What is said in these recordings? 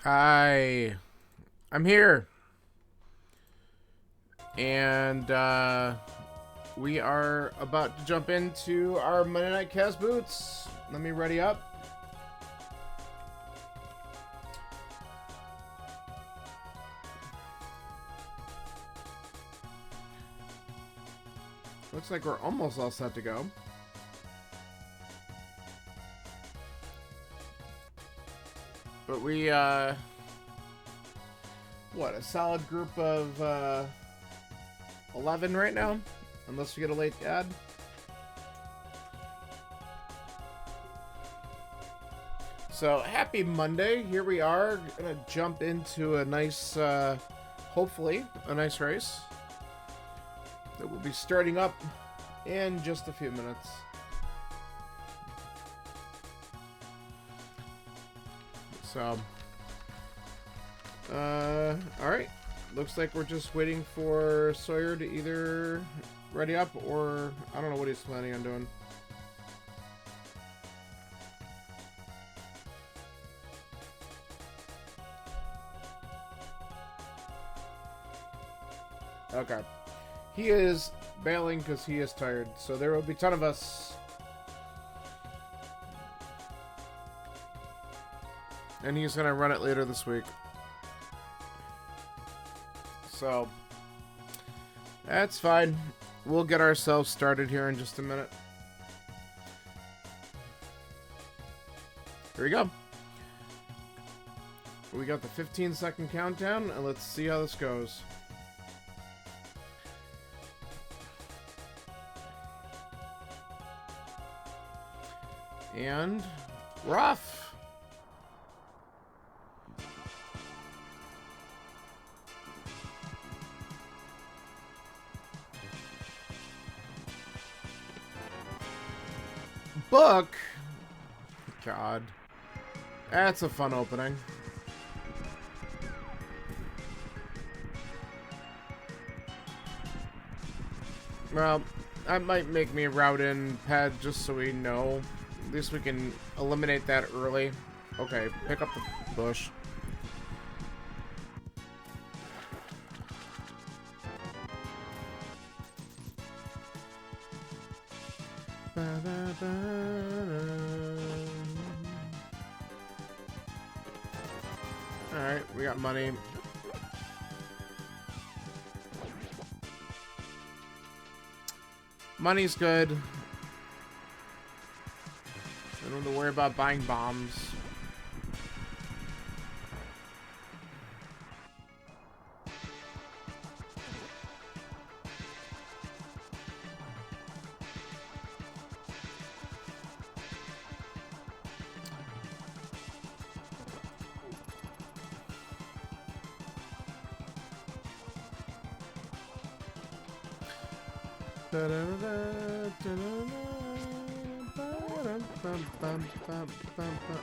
Hi, I'm here, and we are about to jump into our Monday Night Cast boots. Let me ready up. Looks like we're almost all set to go. But we, what, a solid group of 11 right now? Unless we get a late ad. So, happy Monday. Here we are. Gonna jump into a nice, hopefully, a nice race that will be starting up in just a few minutes. So, alright. Looks like we're just waiting for Sawyer to either ready up or I don't know what he's planning on doing. Okay. He is bailing because he is tired, so there will be a ton of us. And he's going to run it later this week. So, that's fine. We'll get ourselves started here in just a minute. Here we go. We got the 15-second countdown, and let's see how this goes. And we're off. Book? God. That's a fun opening. Well, that might make me route in pad just so we know. At least we can eliminate that early. Okay, pick up the bush. Alright, we got money. Money's good. I don't have to worry about buying bombs.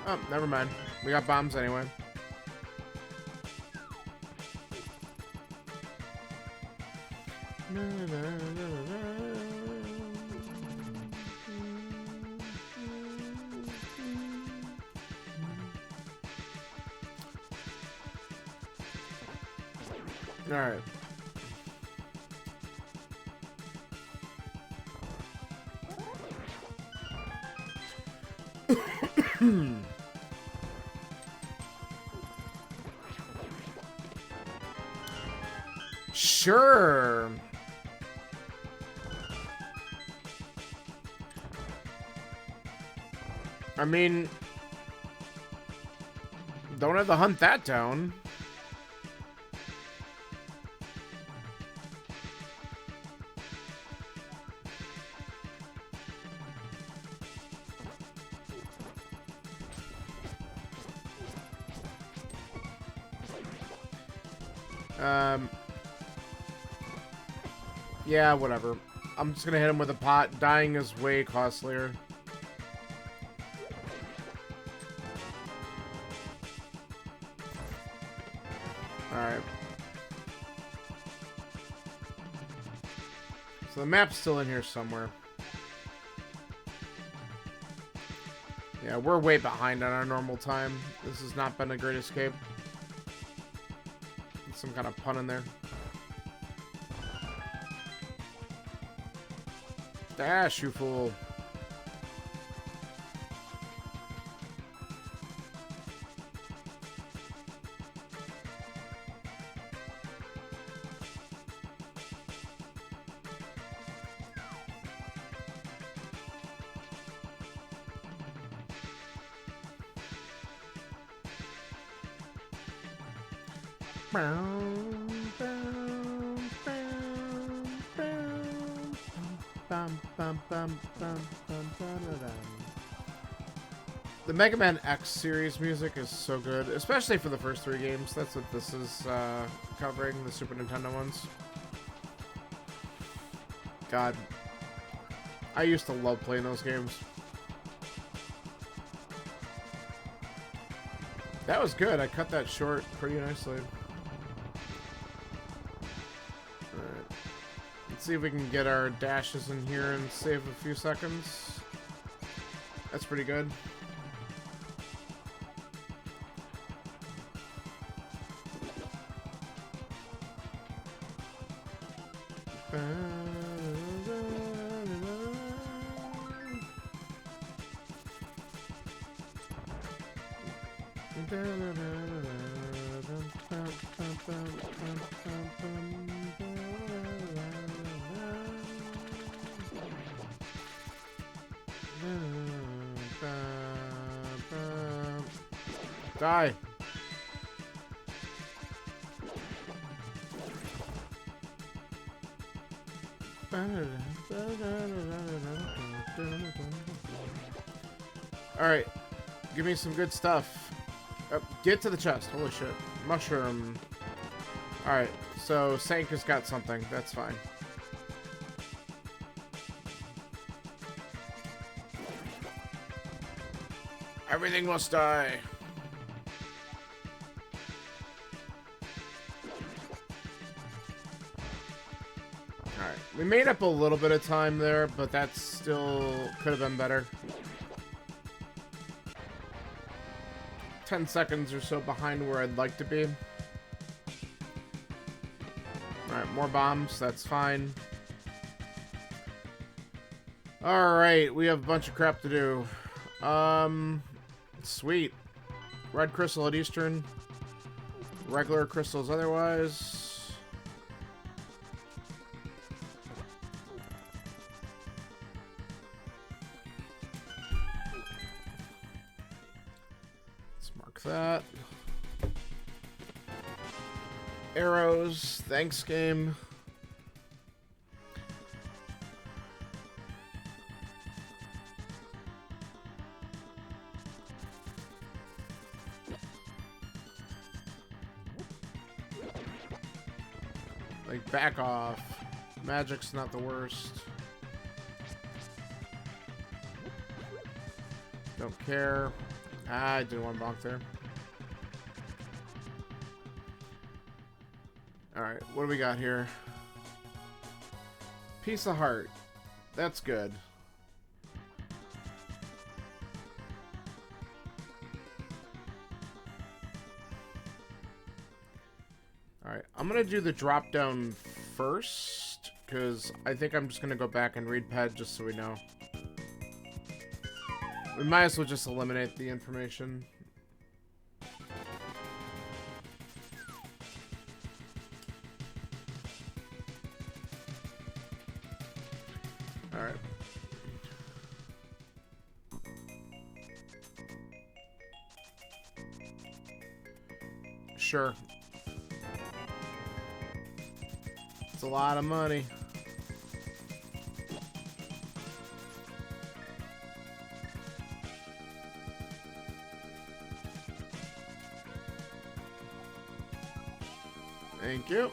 Oh, never mind. We got bombs anyway. All right. Sure. I mean, don't have to hunt that down. Yeah, whatever. I'm just gonna hit him with a pot. Dying is way costlier. Alright. So the map's still in here somewhere. Yeah, we're way behind on our normal time. This has not been a great escape. Some kind of pun in there. Dash, you fool. The Mega Man X series music is so good, especially for the first 3 games. That's what this is covering, the Super Nintendo ones. God, I used to love playing those games. That was good. I cut that short pretty nicely. Alright. Let's see if we can get our dashes in here and save a few seconds. That's pretty good. Die. Alright. Give me some good stuff. Get to the chest. Holy shit. Mushroom. Alright. So, Sank has got something. That's fine. Everything must die. Alright. We made up a little bit of time there, but that still could have been better. 10 seconds or so behind where I'd like to be. Alright, more bombs. That's fine. Alright, we have a bunch of crap to do. Sweet. Red crystal at Eastern. Regular crystals otherwise. Let's mark that. Arrows. Thanks, game. Like, back off. Magic's not the worst. Don't care. I didn't want to bonk there. Alright, what do we got here? Piece of heart. That's good. Alright, I'm gonna do the drop down first, because I think I'm just gonna go back and read pad just so we know. We might as well just eliminate the information. Alright. Sure. It's a lot of money. Thank you.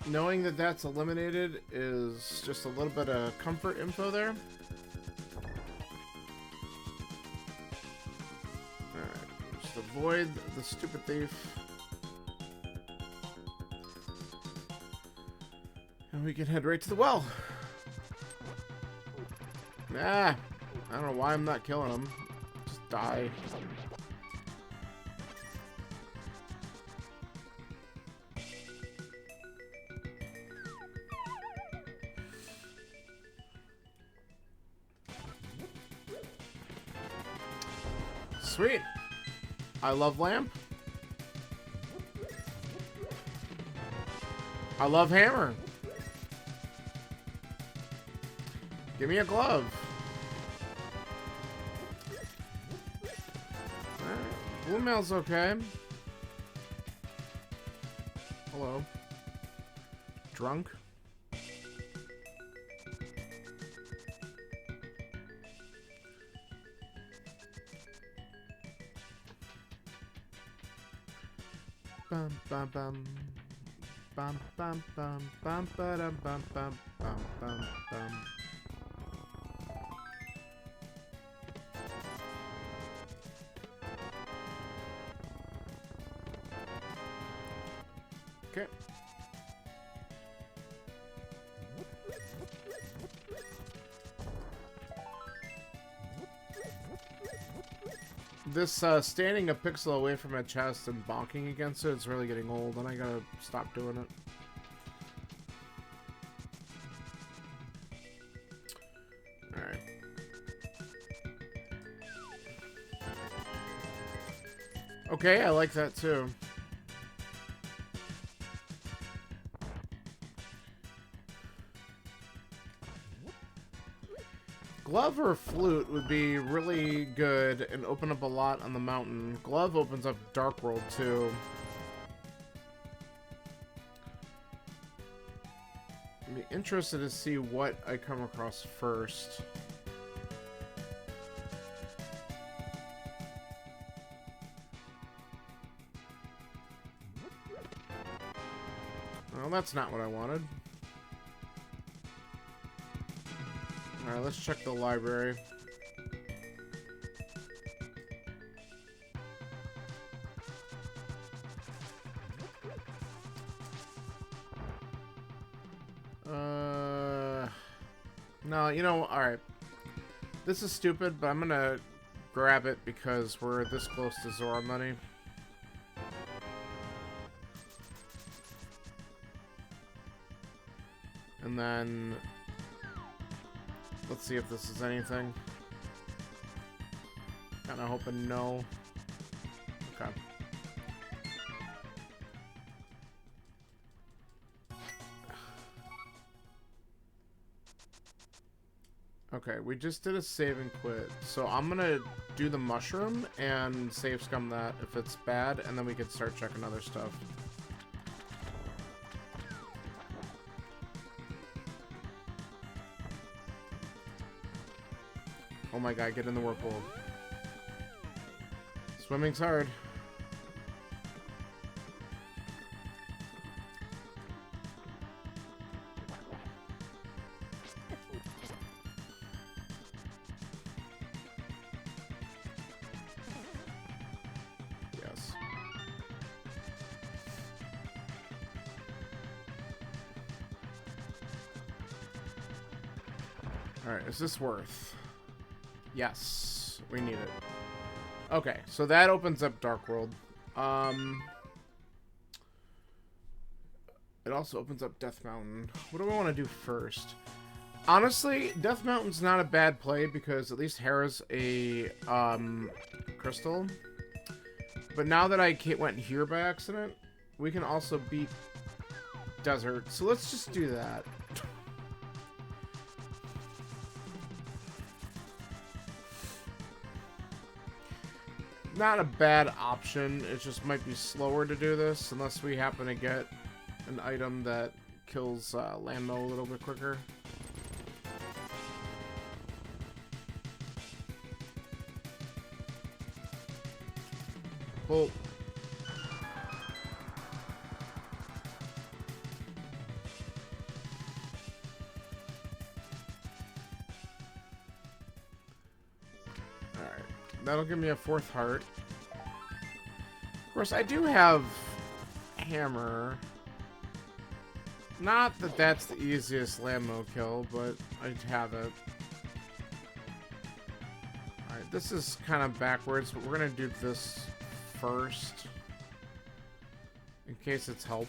Knowing that that's eliminated is just a little bit of comfort info there. Alright, just avoid the stupid thief. And we can head right to the well. Ah, I don't know why I'm not killing him. Just die. Sweet. I love lamp. I love hammer. Give me a glove. Blue mail's okay. Hello. Drunk. Bum bum bum. Bum bum bum bum ba bum bum bum bum bum. Okay. This standing a pixel away from a chest and bonking against it is really getting old, and I gotta stop doing it. Alright. Okay, I like that too. Glove or flute would be really good and open up a lot on the mountain. Glove opens up Dark World too. I'd be interested to see what I come across first. Well, that's not what I wanted. Alright, let's check the library. No, you know, alright. This is stupid, but I'm gonna grab it because we're this close to Zora money. And then let's see if this is anything. Kinda hoping no. Okay. Okay, we just did a save and quit. So I'm gonna do the mushroom and save scum that if it's bad, and then we can start checking other stuff. Oh my god, get in the whirlpool. Swimming's hard. Yes. Alright, is this worth? Yes, we need it. Okay, so that opens up Dark World. It also opens up Death Mountain. What do I want to do first? Honestly, Death Mountain's not a bad play because at least Hera's a crystal. But now that I went here by accident, we can also beat Desert. So let's just do that. Not a bad option. It just might be slower to do this unless we happen to get an item that kills Landmo a little bit quicker. Well, alright. That'll give me a 4th heart. Of course, I do have hammer. Not that that's the easiest Landmo kill, but I have it. Alright, this is kind of backwards, but we're going to do this first. In case it's help.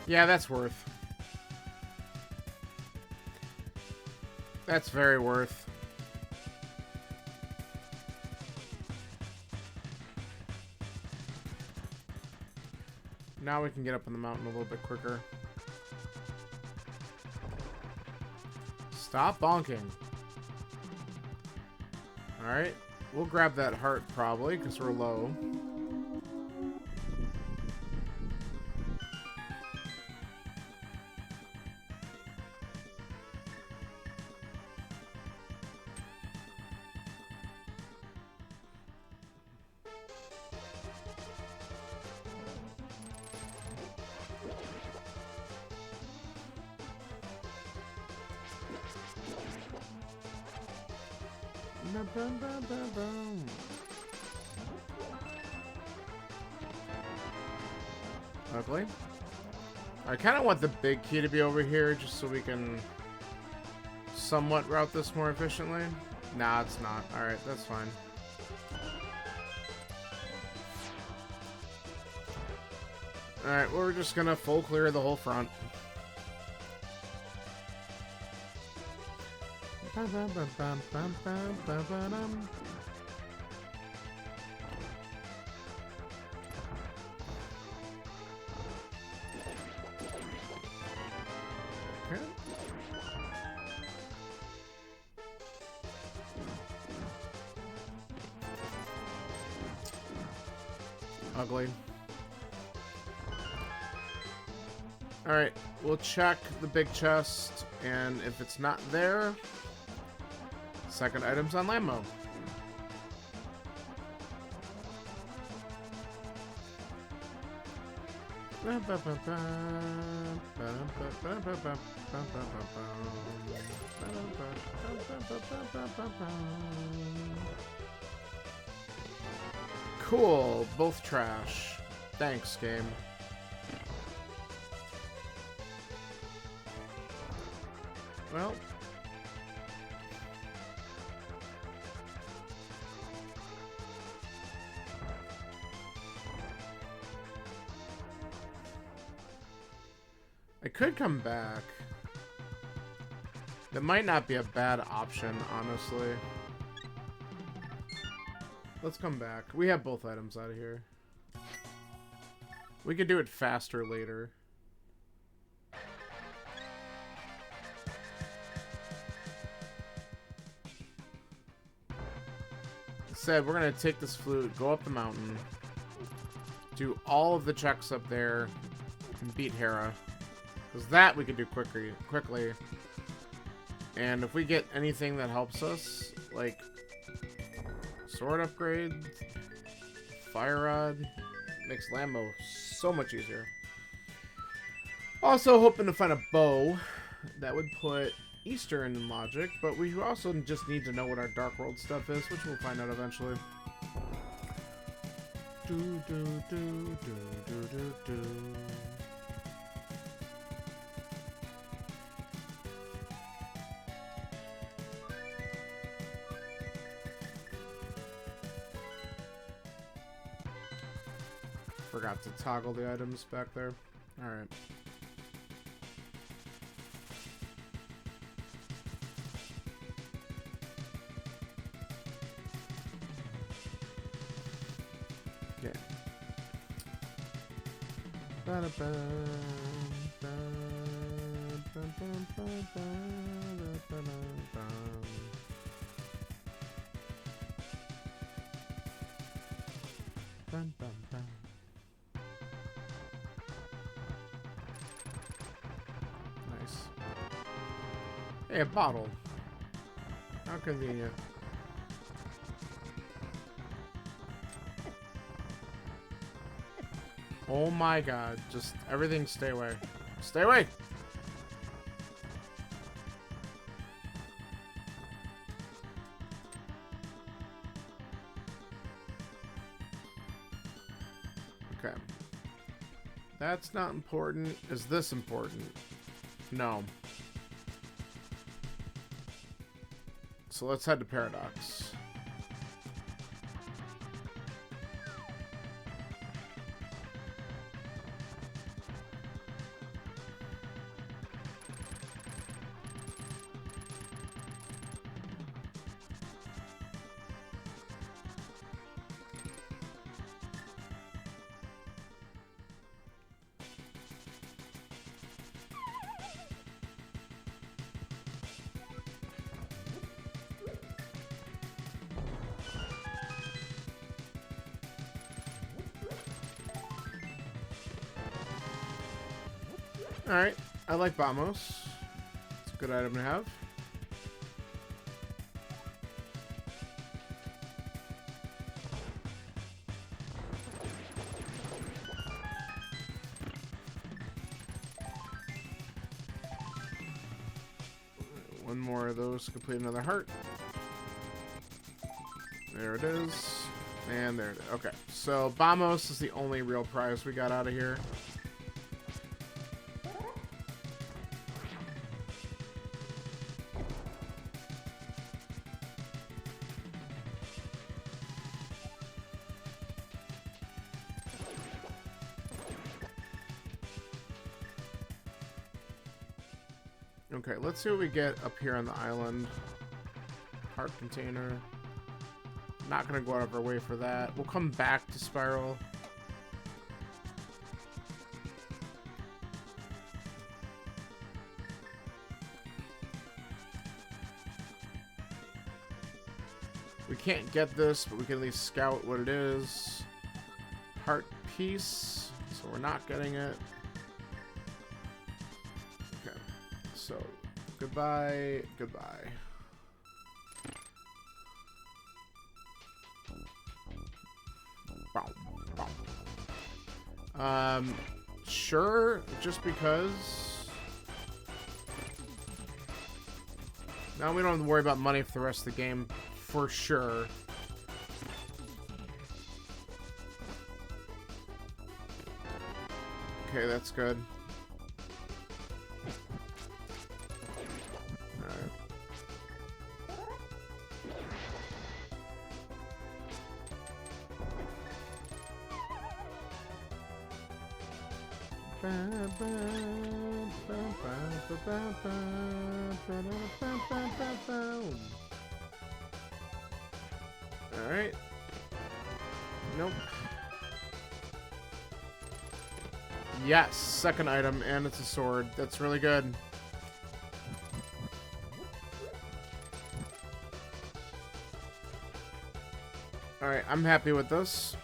Yeah, that's worth. That's very worth. Now we can get up on the mountain a little bit quicker. Stop bonking. Alright. We'll grab that heart probably, because we're low. Ugly. I kind of want the big key to be over here just so we can somewhat route this more efficiently. Nah, it's not. Alright, that's fine. Alright, well, we're just gonna full clear the whole front. Ugly. Alright, we'll check the big chest, and if it's not there, second item's on Lambo. Cool, both trash. Thanks, game. Well. I could come back. That might not be a bad option, honestly. Let's come back. We have both items out of here. We could do it faster later. Instead, we're going to take this flute, go up the mountain, do all of the checks up there, and beat Hera. Because that we could do quickly. And if we get anything that helps us, like sword upgrade, fire rod, makes Lambo so much easier. Also hoping to find a bow that would put Easter in logic, but we also just need to know what our Dark World stuff is, which we'll find out eventually. Forgot to toggle the items back there. Alright. Yeah. Nice. Hey, a bottle. How convenient. Oh my god. Just everything stay away. Stay away! Okay. That's not important. Is this important? No. So let's head to Paradox. Alright, I like Bamos. It's a good item to have. One more of those to complete another heart. There it is. And there it is. Okay, so Bamos is the only real prize we got out of here. Okay, let's see what we get up here on the island. Heart container. Not gonna go out of our way for that. We'll come back to Spiral. We can't get this, but we can at least scout what it is. Heart piece, so we're not getting it. Okay, so goodbye, goodbye. Sure, just because. Now we don't have to worry about money for the rest of the game, for sure. Okay, that's good. Alright. Alright. Nope. Yes, second item, and it's a sword. That's really good. Alright, I'm happy with this.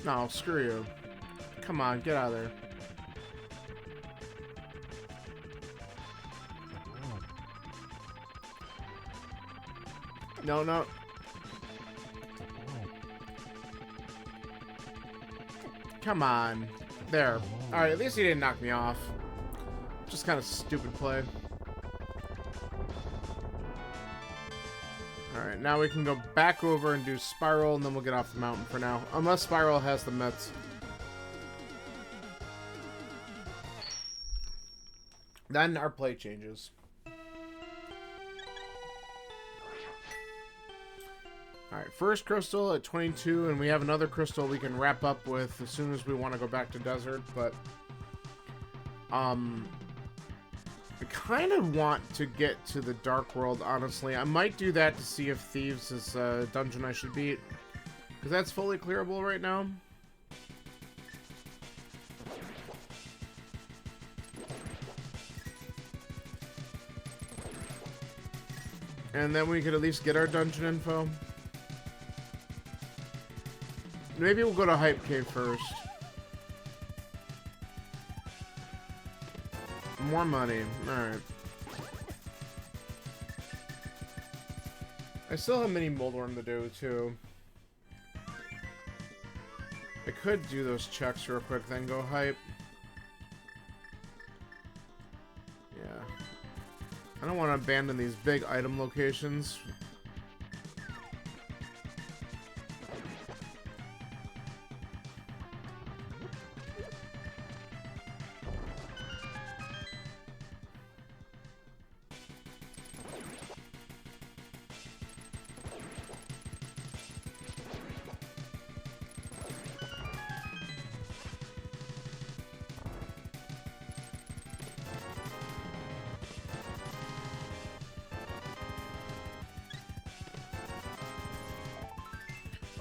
No, screw you. Come on, get out of there. No, no. Come on. There. Alright, at least he didn't knock me off. Just kind of stupid play. Alright, now we can go back over and do Spiral, and then we'll get off the mountain for now. Unless Spiral has the mitts. Then our play changes. Alright, first crystal at 22, and we have another crystal we can wrap up with as soon as we want to go back to Desert, but... I kind of want to get to the Dark World, honestly. I might do that to see if Thieves is a dungeon I should beat. Because that's fully clearable right now. And then we could at least get our dungeon info. Maybe we'll go to Hype Cave first. More money. Alright. I still have mini Moldworm to do, too. I could do those checks real quick, then go Hype. Yeah. I don't want to abandon these big item locations.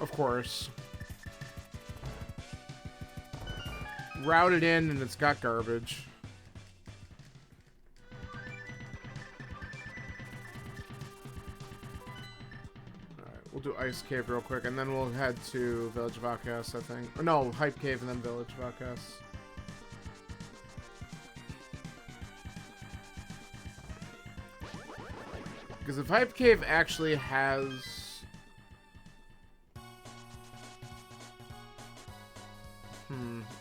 Of course. routed in and it's got garbage. Alright, we'll do Ice Cave real quick, and then we'll head to Village of Outcasts, I think. Or no, Hype Cave and then Village of Outcasts. Because if Hype Cave actually has...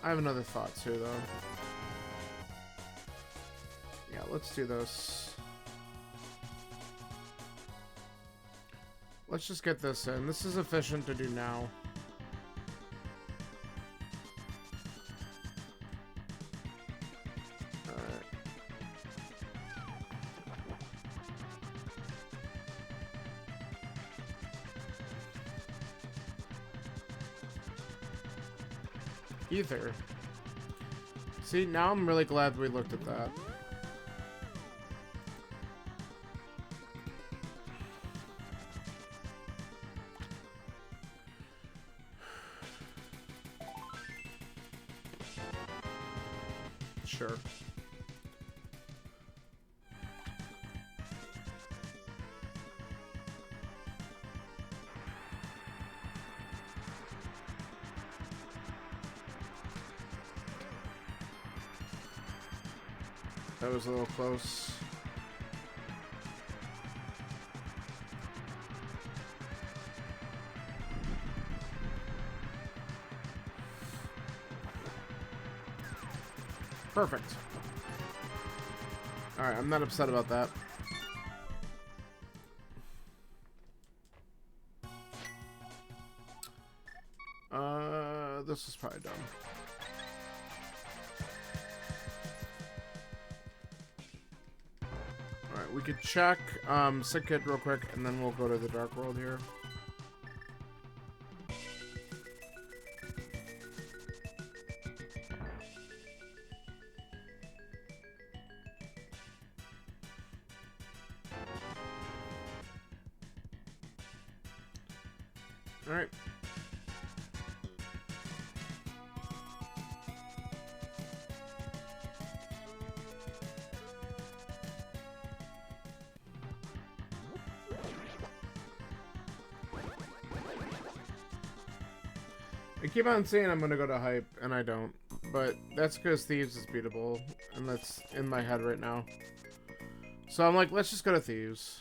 I have another thought too, though. Yeah, let's do this. Let's just get this in. This is efficient to do now. Either. See, now I'm really glad we looked at that. Sure. That was a little close. Perfect. Alright, I'm not upset about that. This is probably done. We could check Sick Kid real quick, and then we'll go to the Dark World here. All right. I keep on saying I'm gonna go to Hype, and I don't. But that's because Thieves is beatable, and that's in my head right now. So I'm like, let's just go to Thieves.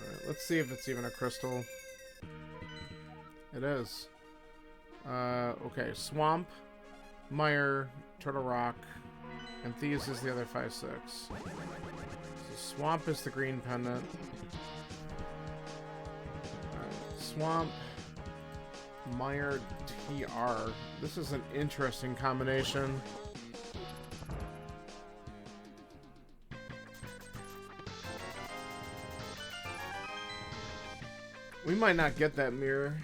Alright, let's see if it's even a crystal. It is. Okay, Swamp, Mire, Turtle Rock, and Thieves is the other 5-6. Swamp is the green pendant. Swamp, Mire, TR. This is an interesting combination. We might not get that mirror.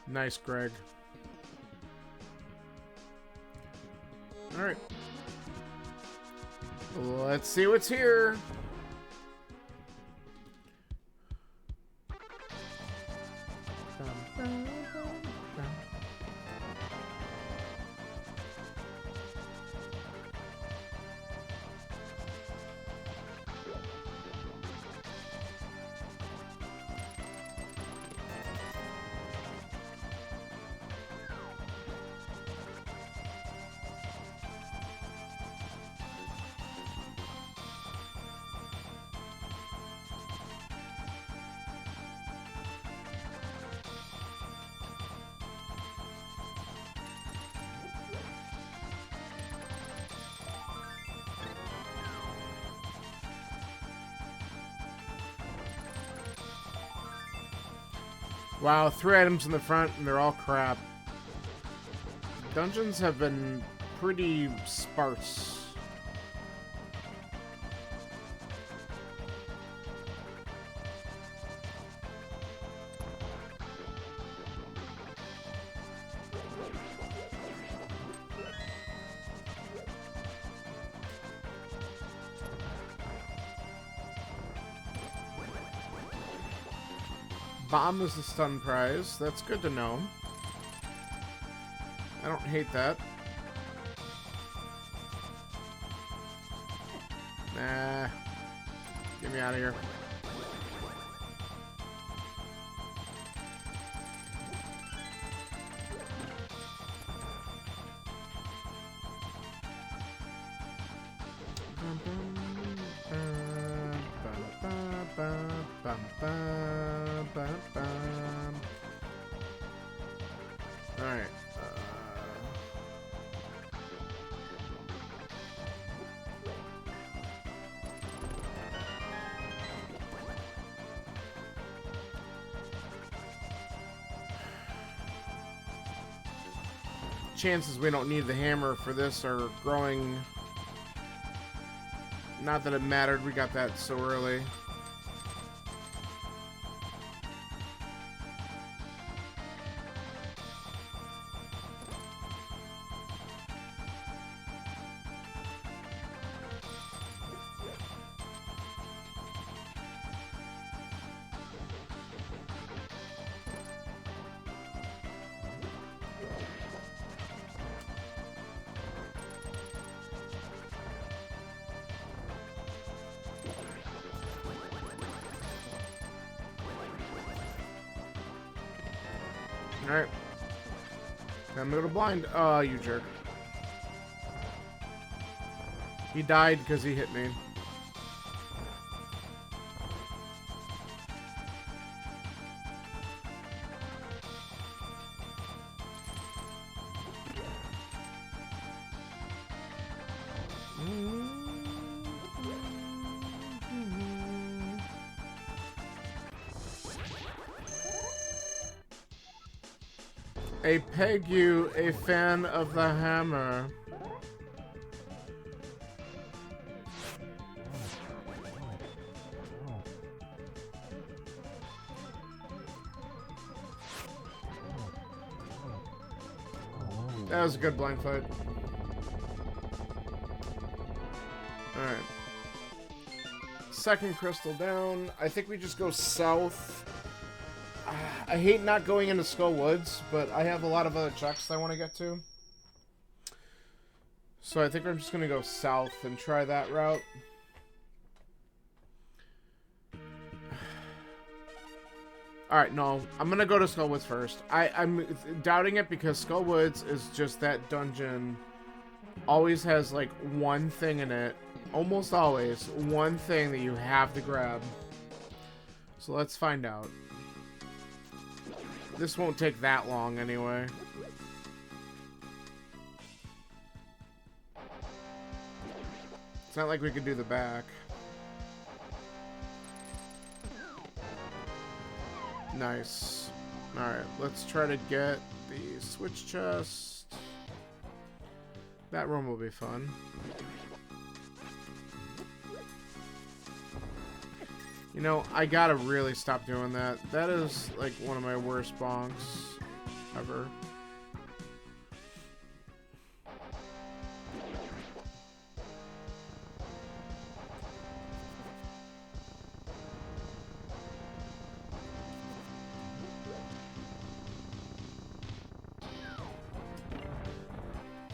Nice, Greg. All right. Let's see what's here. Wow, 3 items in the front, and they're all crap. Dungeons have been pretty sparse. Bomb is the stun prize. That's good to know. I don't hate that. Nah. Get me out of here. Alright. Chances we don't need the hammer for this are growing. Not that it mattered, we got that so early. Alright. Time to go to blind. Oh, you jerk. He died because he hit me. I peg you, a fan of the hammer. That was a good blind fight. Alright. Second crystal down. I think we just go south. I hate not going into Skull Woods, but I have a lot of other checks I want to get to. So I think I'm just going to go south and try that route. Alright, no. I'm going to go to Skull Woods first. I'm doubting it because Skull Woods is just that dungeon. Always has, like, one thing in it. Almost always. One thing that you have to grab. So let's find out. This won't take that long anyway. It's not like we could do the back. Nice. Alright, let's try to get the switch chest. That room will be fun. You know, I gotta really stop doing that. That is, like, one of my worst bonks ever.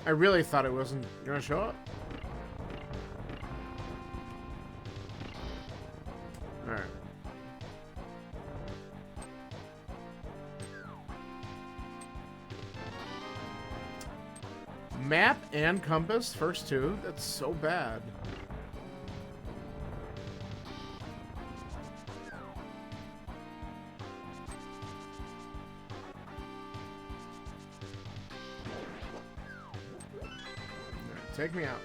I really thought it wasn't gonna show up. Alright. Map and compass, first two? That's so bad. Alright, take me out.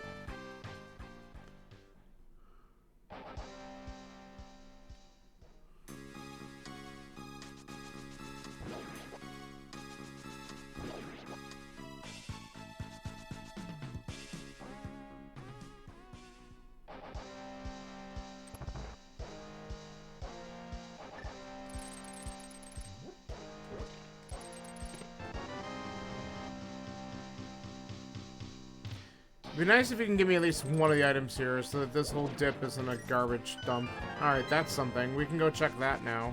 Be nice if you can give me at least one of the items here so that this whole dip isn't a garbage dump. Alright, that's something. We can go check that now.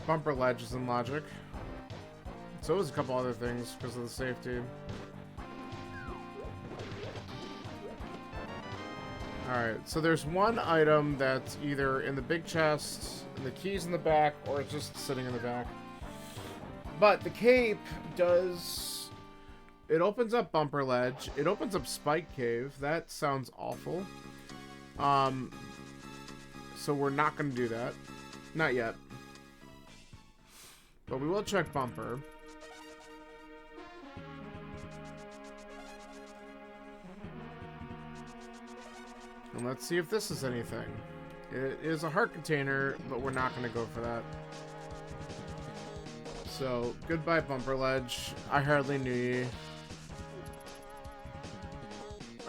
Bumper ledge is in logic. So is a couple other things because of the safety. Alright, so there's one item that's either in the big chest, and the key's in the back, or it's just sitting in the back. But the cape does... It opens up Bumper Ledge. It opens up Spike Cave. That sounds awful. So we're not going to do that. Not yet. But we will check Bumper. And let's see if this is anything. It is a heart container, but we're not going to go for that. So, goodbye Bumper Ledge. I hardly knew you.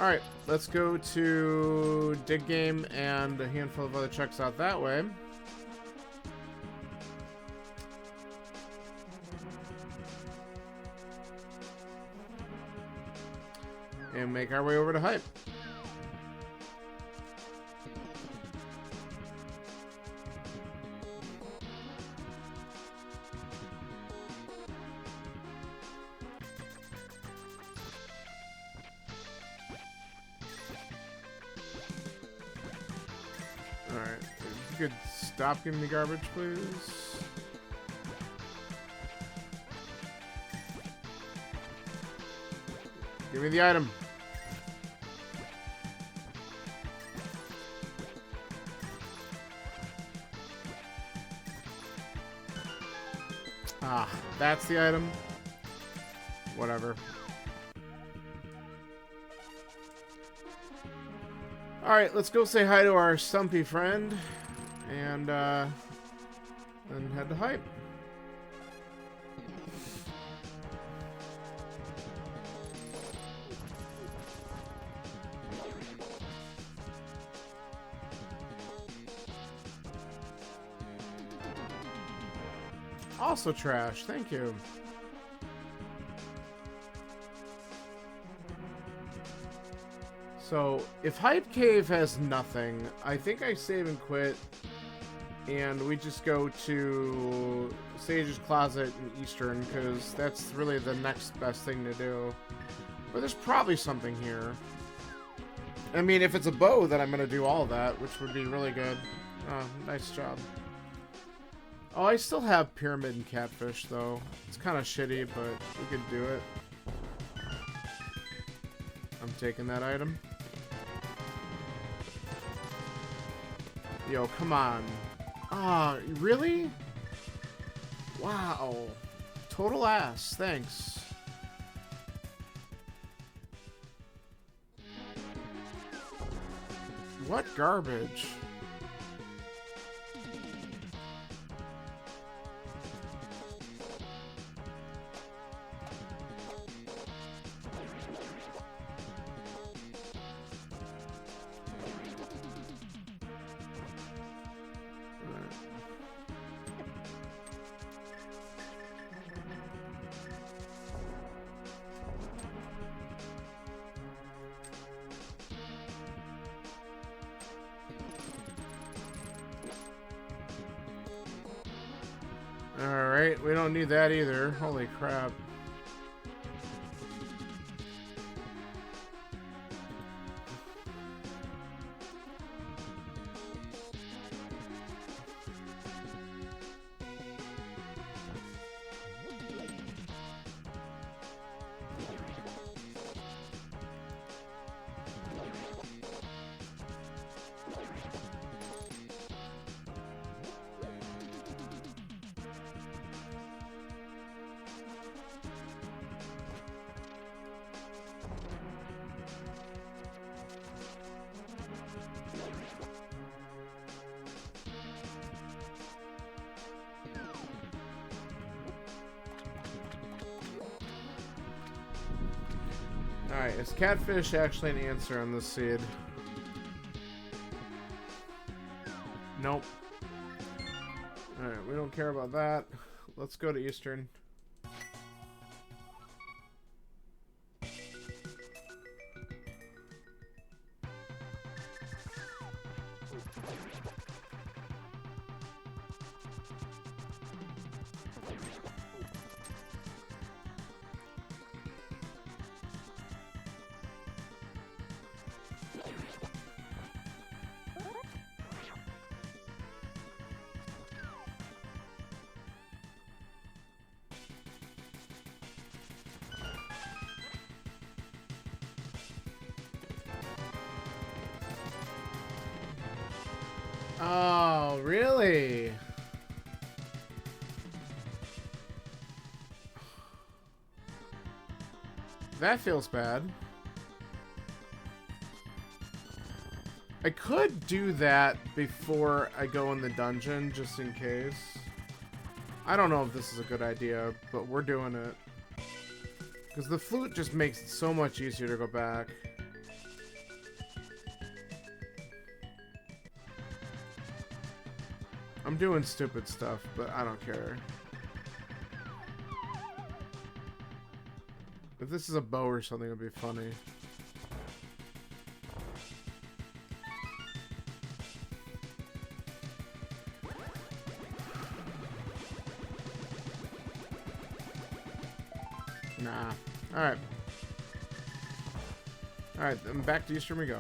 Alright, let's go to Dig Game and a handful of other checks out that way. And make our way over to Hype. Could stop giving me garbage, please. Give me the item. Ah, that's the item. Whatever. Alright, let's go say hi to our stumpy friend. And then head to Hype. Also trash, thank you. So, if Hype Cave has nothing, I think I save and quit. And we just go to Sage's Closet in Eastern, because that's really the next best thing to do. But there's probably something here. I mean, if it's a bow, then I'm going to do all of that, which would be really good. Oh, nice job. Oh, I still have Pyramid and Catfish, though. It's kind of shitty, but we could do it. I'm taking that item. Yo, come on. Ah, really? Wow. Total ass. Thanks. What garbage? Alright, we don't need that either. Holy crap. Alright, is Catfish actually an answer on this seed? Nope. Alright, we don't care about that. Let's go to Eastern. Oh, really? That feels bad. I could do that before I go in the dungeon, just in case. I don't know if this is a good idea, but we're doing it. Because the flute just makes it so much easier to go back. I'm doing stupid stuff, but I don't care. If this is a bow or something, it would be funny. Nah. Alright. Alright, then back to Eastern we go.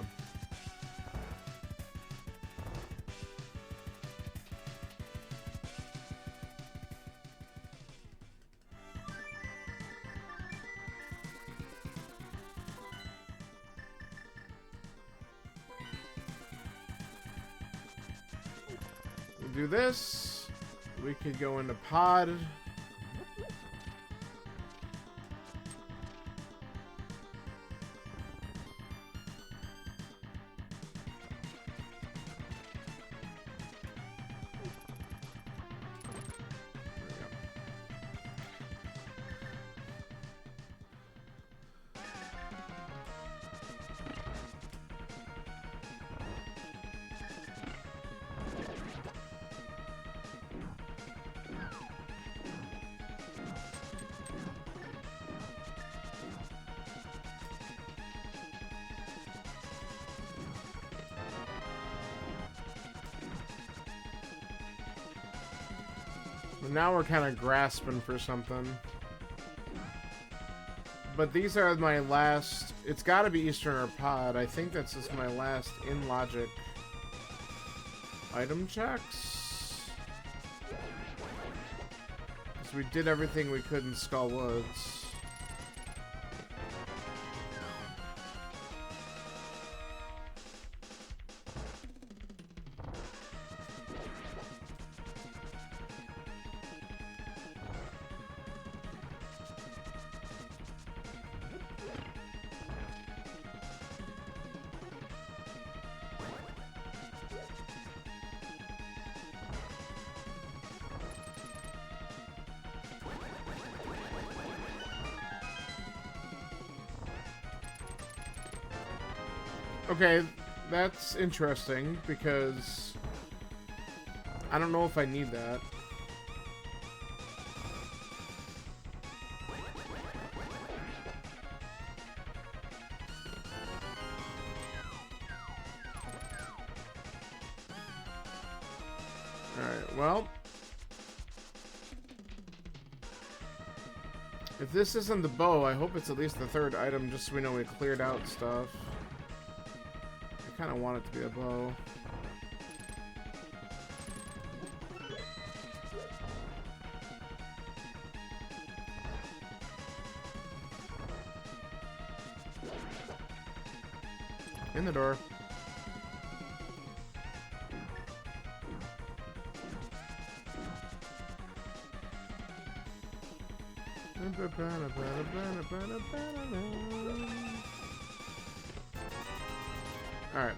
We'll do this. We could go into pod. Now we're kind of grasping for something. But these are my last... It's got to be Eastern or Pod. I think that's just my last in-logic item checks. So we did everything we could in Skull Woods. Okay, that's interesting, because I don't know if I need that. Alright, well, if this isn't the bow, I hope it's at least the third item, just so we know we cleared out stuff. I kind of want it to be a bow. In the door. Alright.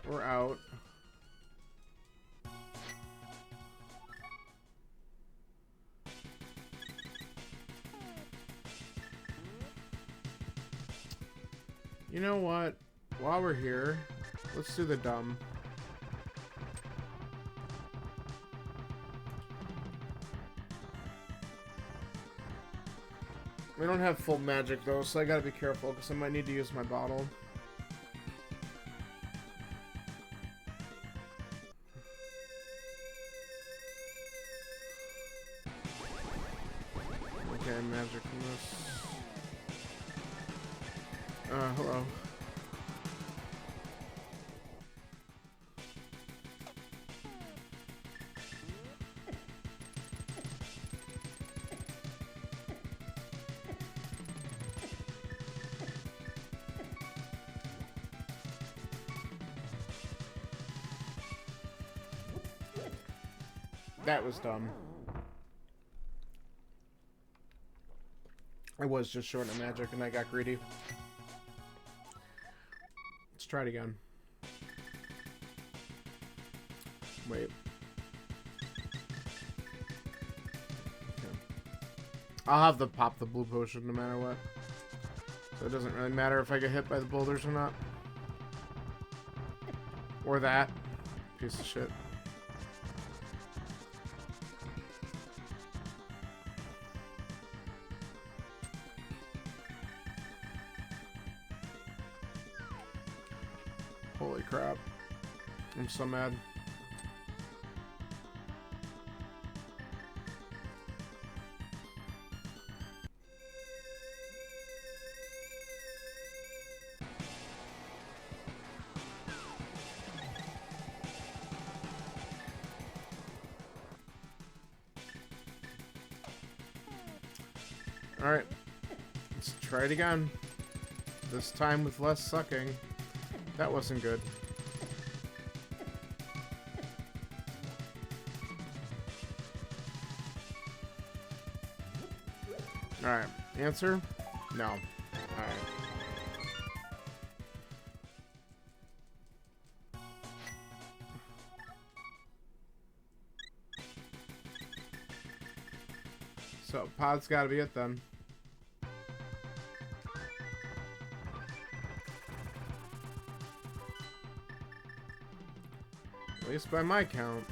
We're out. You know what? While we're here, let's do the dumb. We don't have full magic though, so I gotta be careful because I might need to use my bottle. Okay, magic from this. Hello. That was dumb. I was just short of magic and I got greedy. Let's try it again. Wait. Okay. I'll have to pop the blue potion no matter what. So it doesn't really matter if I get hit by the boulders or not. Or that. Piece of shit. Holy crap. I'm so mad. Alright. Let's try it again. This time with less sucking. That wasn't good. Alright. Answer? No. Alright. So, pod's gotta be it then. At least by my count.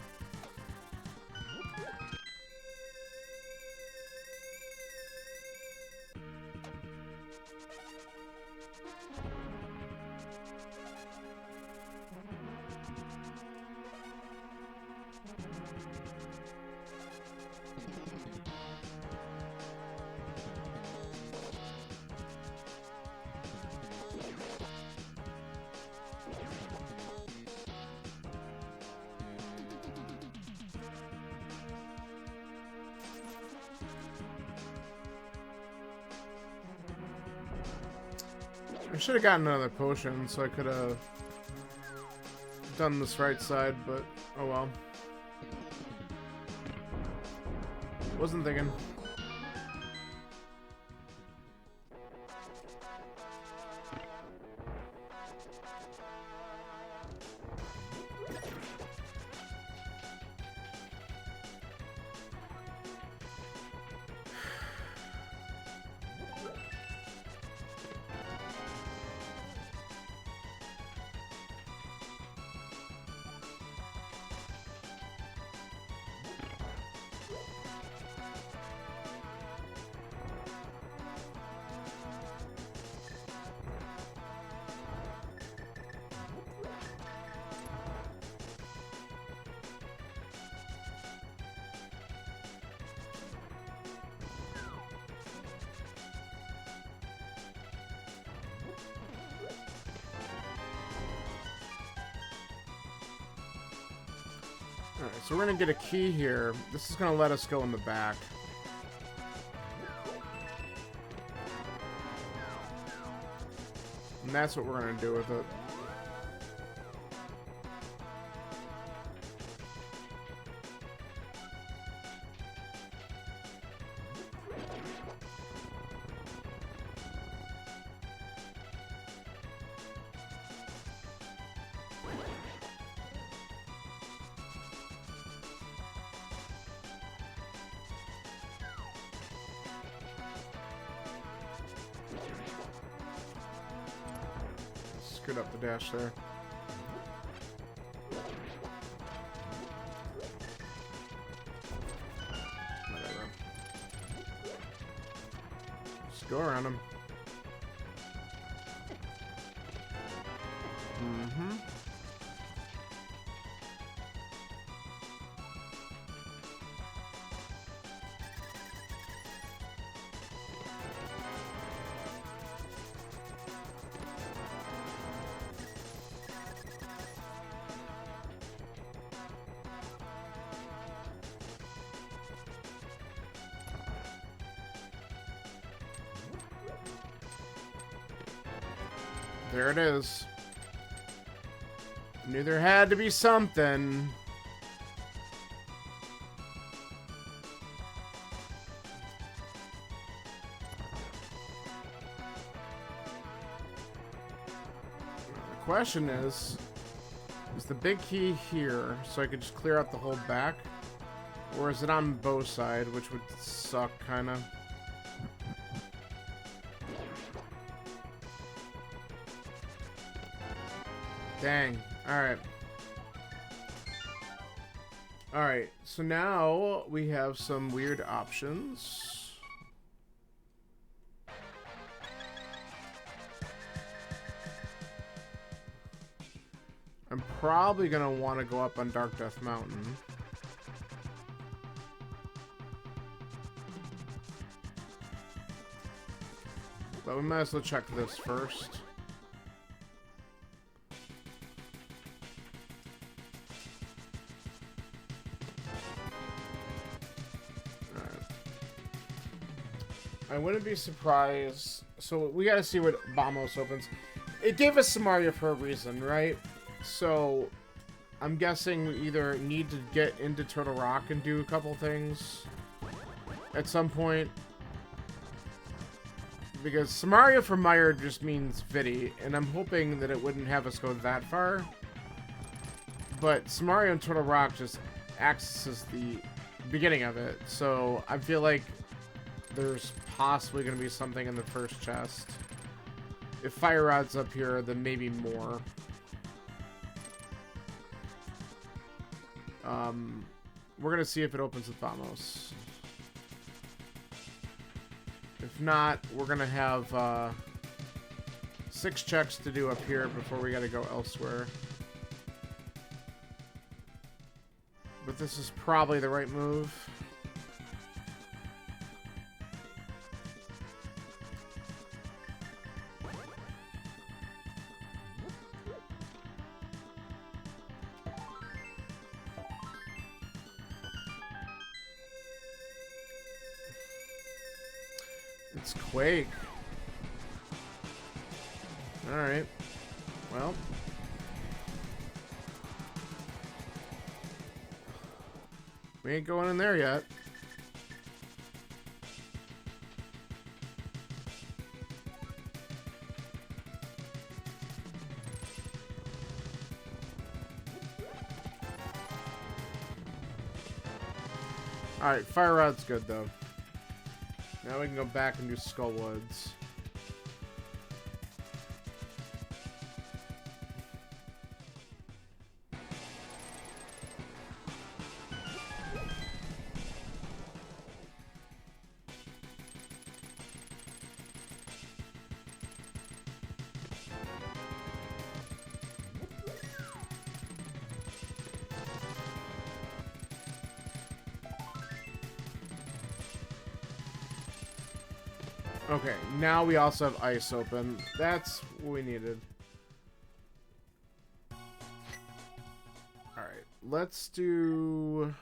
I should have gotten another potion so I could have done this right side, but oh well. Wasn't thinking. Alright, so we're gonna get a key here. This is gonna let us go in the back. And that's what we're gonna do with it. Screwed up the dash there. Whatever. Just go around him. Mm-hmm. There it is. Knew there had to be something. question is the big key here so I could just clear out the whole back? Or is it on both side, which would suck, kind of? Dang. Alright. Alright, so now we have some weird options. I'm probably going to want to go up on Dark Death Mountain. But we might as well check this first. I wouldn't be surprised. So we gotta see what Vamos opens. It gave us Samaria for a reason, right? So I'm guessing we either need to get into Turtle Rock and do a couple things at some point. Because Samaria for Meyer just means Viddy, and I'm hoping that it wouldn't have us go that far. But Samaria and Turtle Rock just acts as the beginning of it. So I feel like there's possibly going to be something in the first chest. If Fire Rod's up here, then maybe more. We're going to see if it opens with Vamos. If not, we're going to have 6 checks to do up here before we got to go elsewhere. But this is probably the right move. It's Quake. Alright. Well. We ain't going in there yet. Alright, Fire Rod's good though. Now we can go back and do Skullwoods. Okay, now we also have ice open. That's what we needed. Alright, let's do...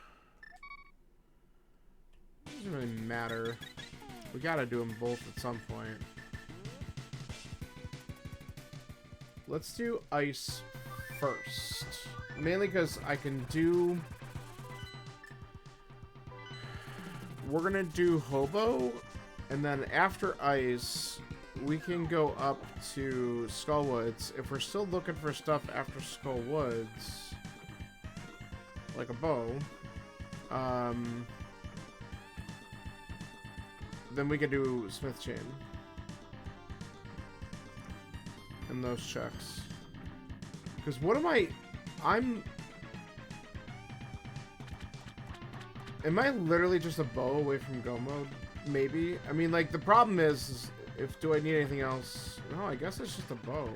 It doesn't really matter. We gotta do them both at some point. Let's do ice first. Mainly because I can do... We're gonna do Hobo. And then after ice, we can go up to Skullwoods. If we're still looking for stuff after Skullwoods, like a bow, then we can do Smith Chain. And those checks. Because what am am I literally just a bow away from go mode? Maybe. I mean, like, the problem is if do I need anything else? No, I guess it's just a bow.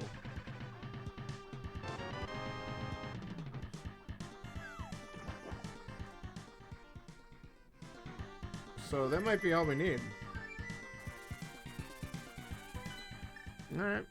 So that might be all we need. Alright.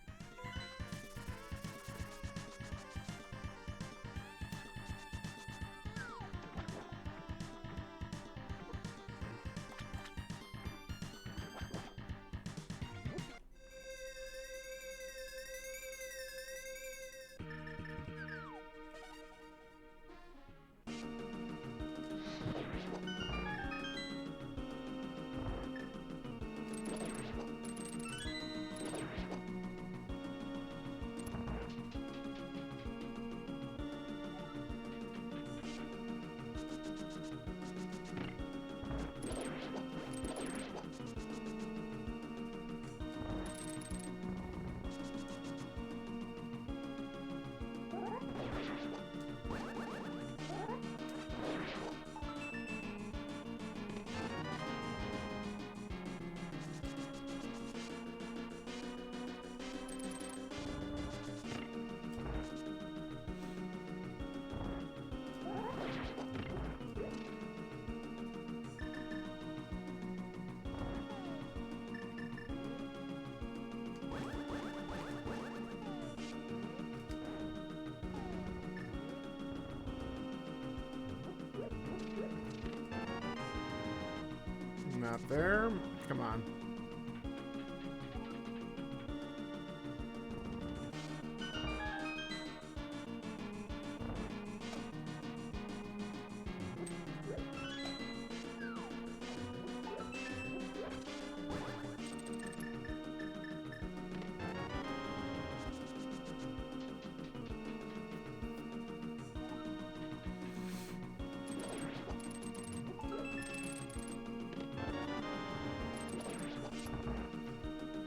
not there. Come on.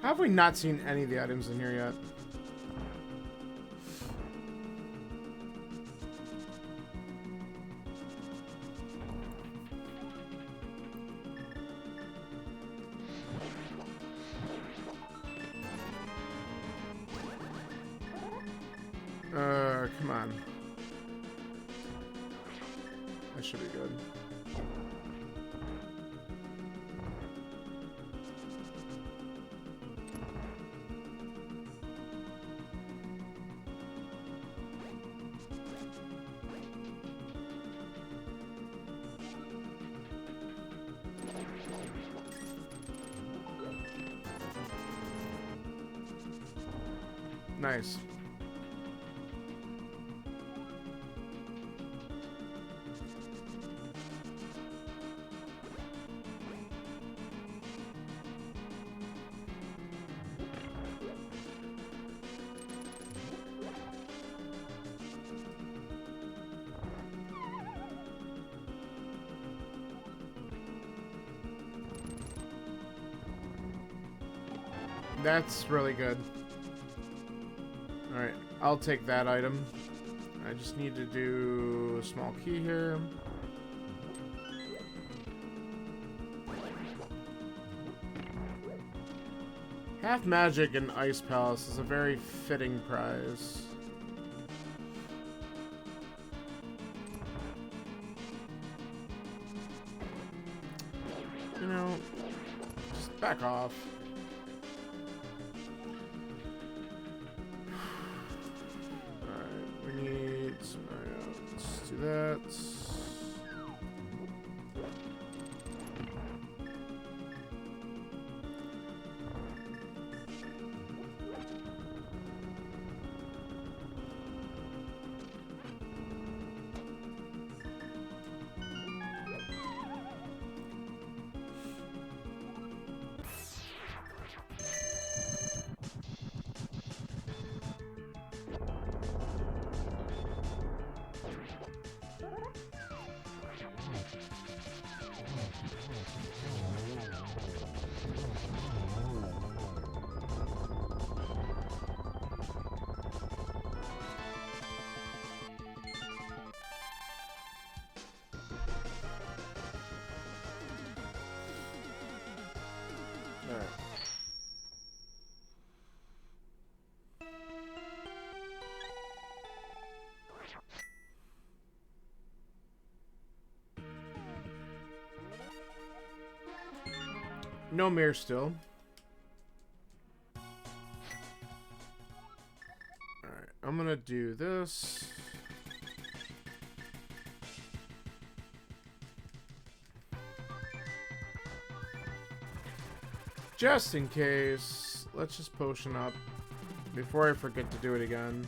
How have we not seen any of the items in here yet? Come on. That should be good. Nice. That's really good. Alright, I'll take that item. I just need to do a small key here. Half Magic and Ice Palace is a very fitting prize. You know, just back off. Let's do that. Alright. No mirror still. Alright, I'm gonna do this. Just in case, let's just potion up before I forget to do it again.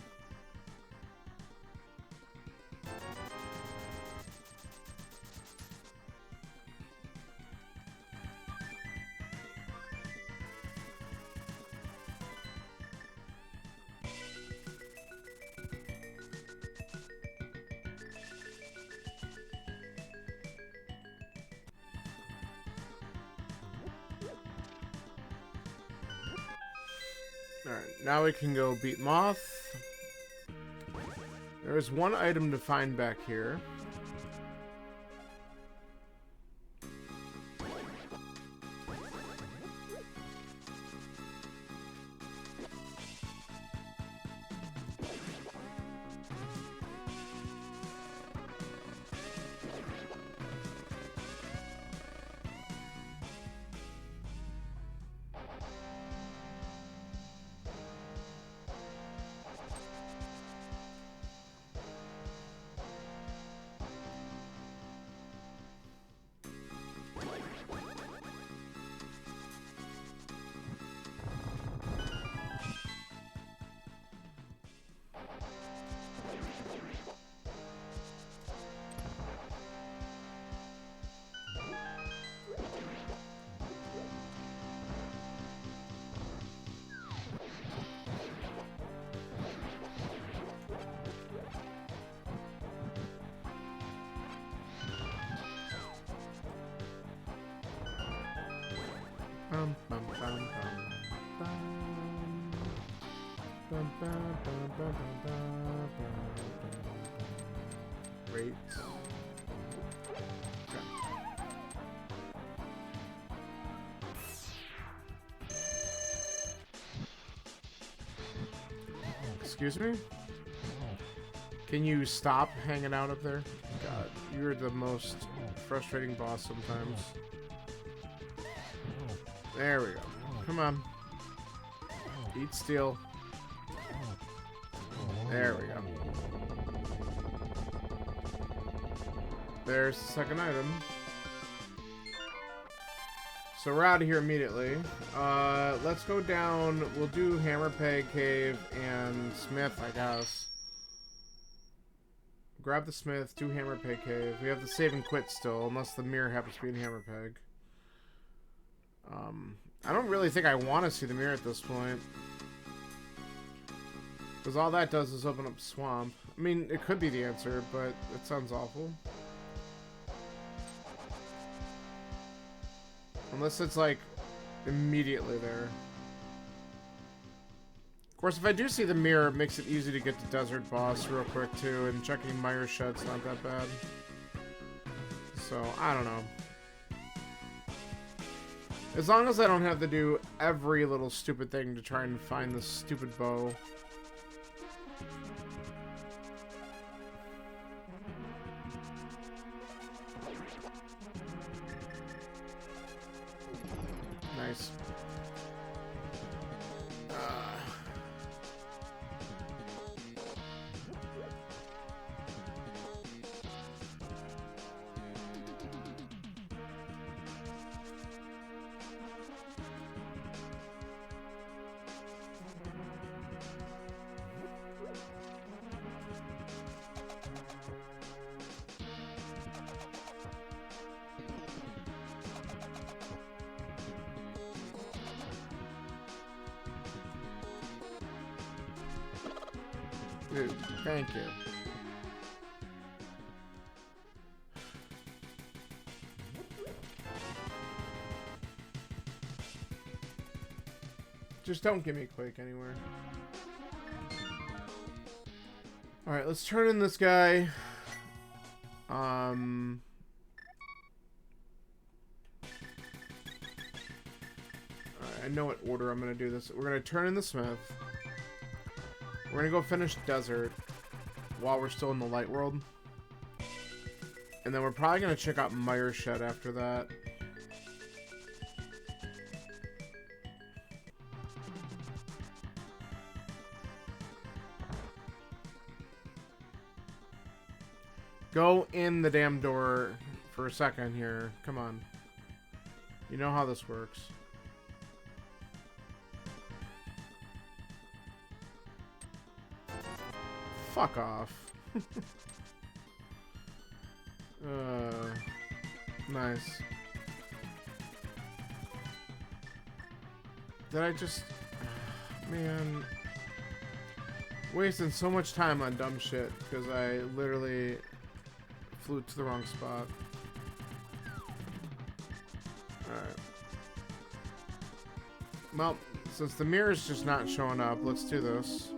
Alright, now we can go beat Moth. There is one item to find back here. Great. Excuse me? Can you stop hanging out up there? God, you're the most frustrating boss sometimes. There we go. Come on. Eat steel. There we go. There's the second item. So we're out of here immediately. Let's go down. We'll do Hammer Peg Cave and Smith, I guess. Grab the Smith, do Hammer Peg Cave. We have the save and quit still, unless the mirror happens to be in Hammer Peg. I don't really think I want to see the mirror at this point. Because all that does is open up Swamp. I mean, it could be the answer, but it sounds awful. Unless it's, like, immediately there. Of course, if I do see the mirror, it makes it easy to get to Desert Boss real quick, too, and checking Mire Shed's not that bad. So, I don't know. As long as I don't have to do every little stupid thing to try and find this stupid bow. Nice. Dude, thank you. Just don't give me Quake anywhere. Alright, let's turn in this guy. I know what order I'm going to do this. We're going to turn in the Smith. We're gonna go finish Desert while we're still in the Light World. And then we're probably gonna check out Mire Shed after that. Go in the damn door for a second here. Come on. You know how this works. Fuck off. Nice. Did I just... Man. Wasting so much time on dumb shit because I literally flew to the wrong spot. Alright. Well, since the mirror's just not showing up, let's do this.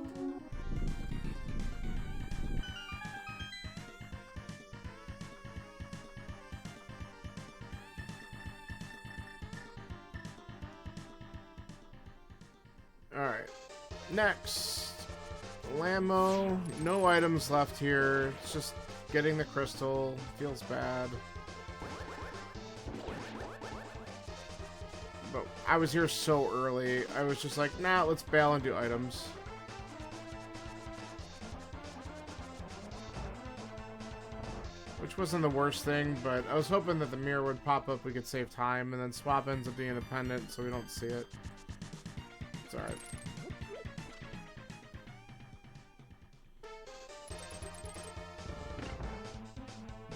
Alright, next, Lammo, no items left here, it's just getting the crystal, feels bad. But I was here so early, I was just like, nah, let's bail and do items. Which wasn't the worst thing, but I was hoping that the mirror would pop up, we could save time, and then swap ends up being independent so we don't see it. It's alright.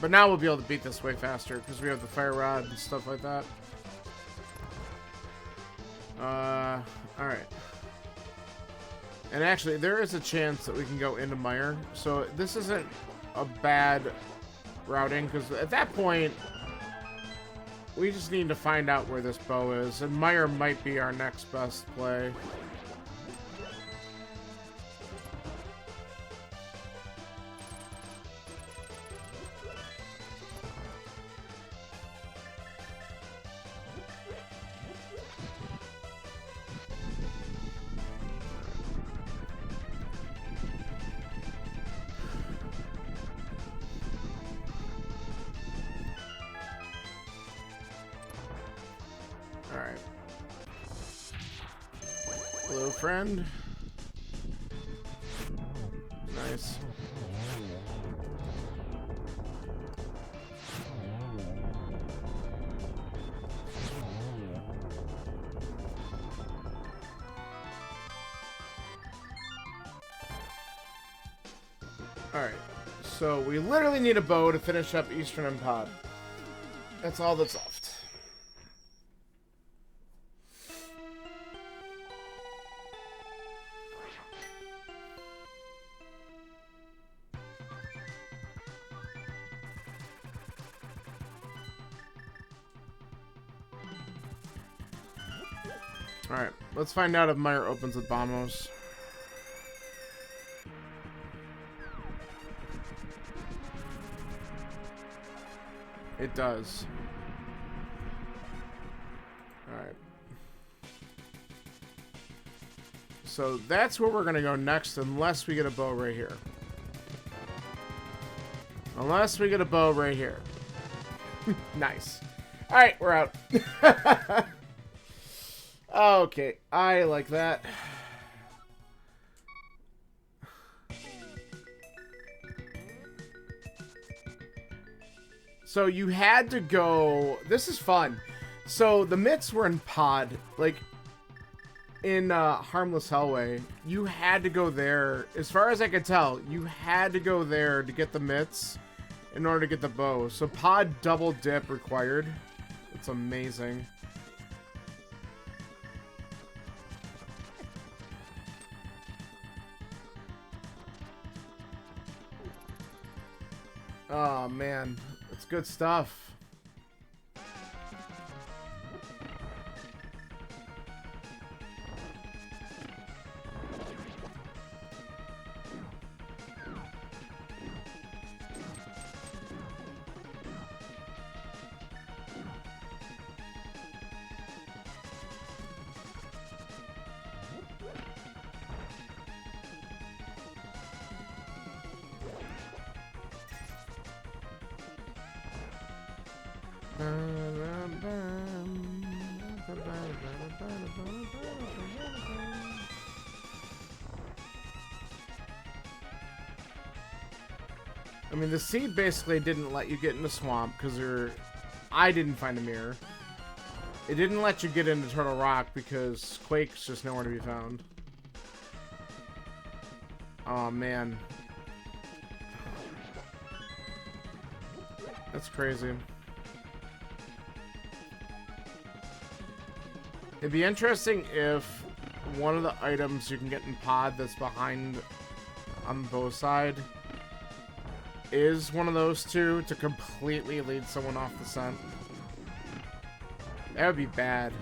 But now we'll be able to beat this way faster because we have the fire rod and stuff like that. Alright. And actually, there is a chance that we can go into Mire. So this isn't a bad routing because at that point, we just need to find out where this bow is. And Mire might be our next best play. Hello, friend. Nice. Alright, so we literally need a bow to finish up Eastern and Pod. That's all that's left. Alright, let's find out if Meyer opens with Bombos. It does. Alright. So that's where we're gonna go next, unless we get a bow right here. Unless we get a bow right here. Nice. Alright, we're out. Okay, I like that. So you had to go... This is fun. So the mitts were in Pod. Like, in Harmless Hellway. You had to go there. As far as I could tell, you had to go there to get the mitts in order to get the bow. So Pod double dip required. It's amazing. Oh, man. It's good stuff. I mean, the seed basically didn't let you get in the swamp because I didn't find a mirror. It didn't let you get into Turtle Rock because Quake's just nowhere to be found. Oh, man. That's crazy. It'd be interesting if one of the items you can get in Pod that's behind on the bow side is one of those two to completely lead someone off the scent. That would be bad.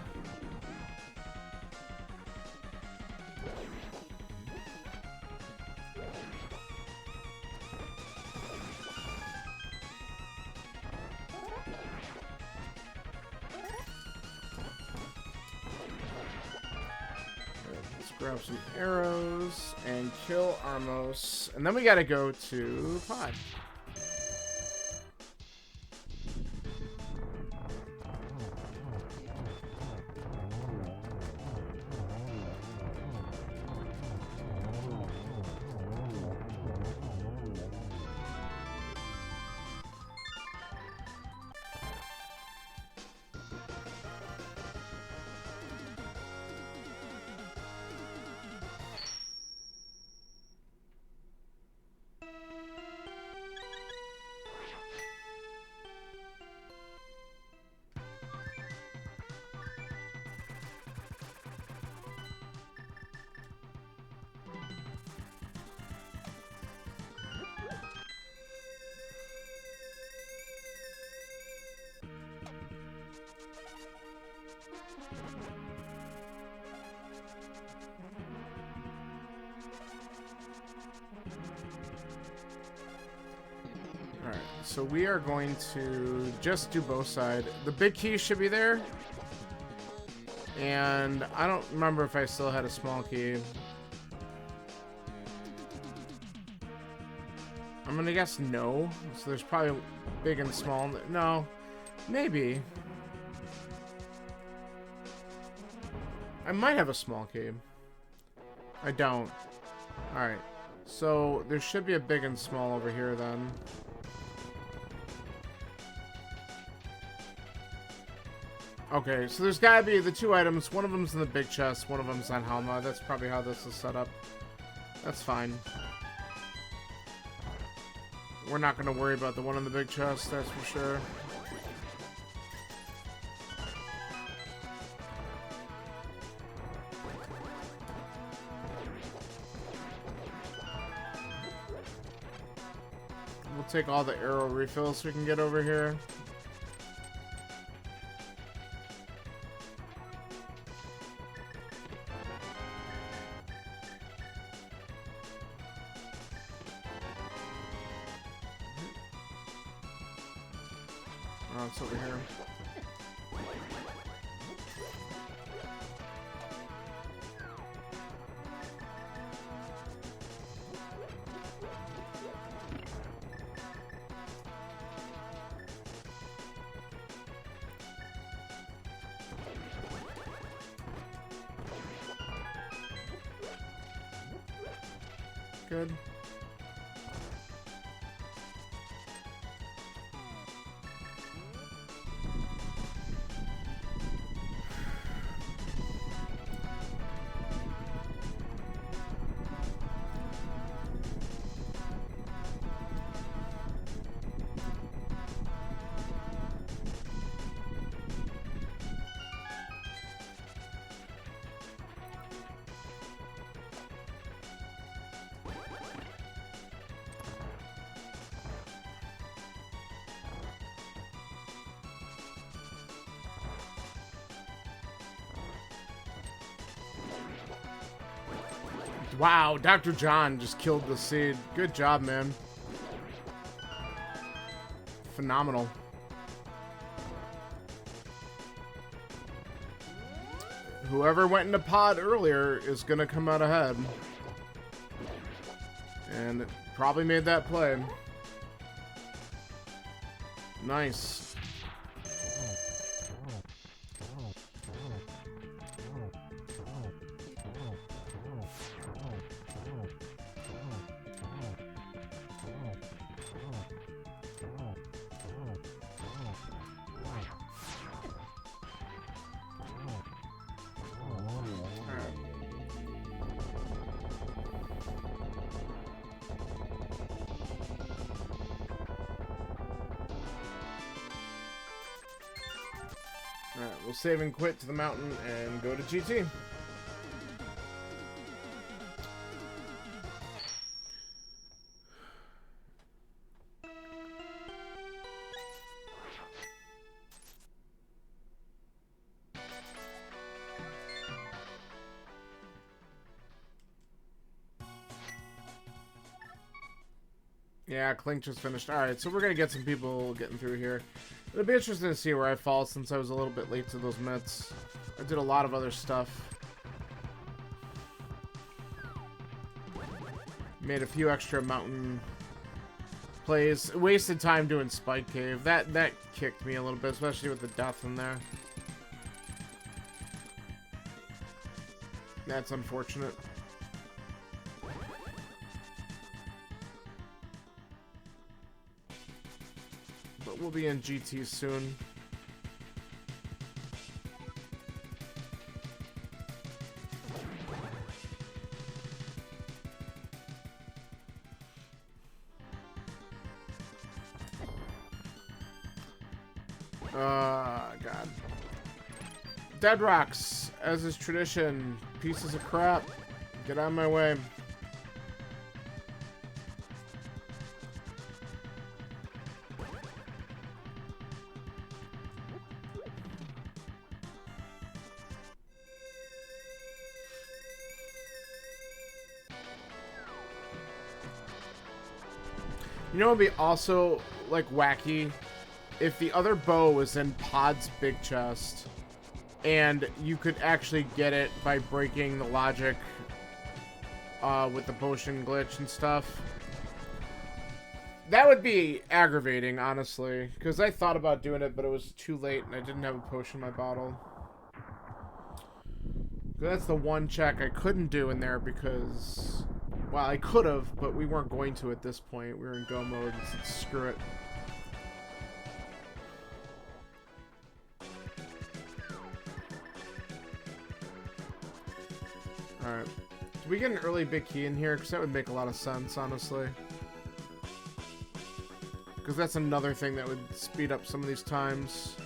Let's grab some arrows and kill Armos. And then we gotta go to Pod. So we are going to just do both sides. The big key should be there. And I don't remember if I still had a small key. I'm gonna guess no. So there's probably big and small. No. Maybe. I might have a small key. I don't. Alright. So, there should be a big and small over here, then. Okay, so there's gotta be the 2 items. One of them's in the big chest, one of them's on Halma. That's probably how this is set up. That's fine. We're not gonna worry about the one in the big chest, that's for sure. We'll take all the arrow refills we can get over here. Oh, it's over here. Good. Wow, Dr. John just killed the seed. Good job, man. Phenomenal. Whoever went into pod earlier is gonna come out ahead. And probably made that play. Nice. Alright, we'll save and quit to the mountain and go to GT. Yeah, Clink just finished. Alright, so we're gonna get some people getting through here. It'll be interesting to see where I fall since I was a little bit late to those mitts. I did a lot of other stuff. Made a few extra mountain plays. Wasted time doing Spike Cave. That kicked me a little bit, especially with the death in there. That's unfortunate. But we'll be in GT soon. God. Dead rocks, as is tradition. Pieces of crap. Get out of my way. You know what would be also, like, wacky? If the other bow was in Pod's big chest, and you could actually get it by breaking the logic with the potion glitch and stuff. That would be aggravating, honestly. Because I thought about doing it, but it was too late, and I didn't have a potion in my bottle. That's the one check I couldn't do in there because... Well, I could have, but we weren't going to at this point. We were in go mode. Screw it. Alright. Do we get an early big key in here? Because that would make a lot of sense, honestly. Because that's another thing that would speed up some of these times.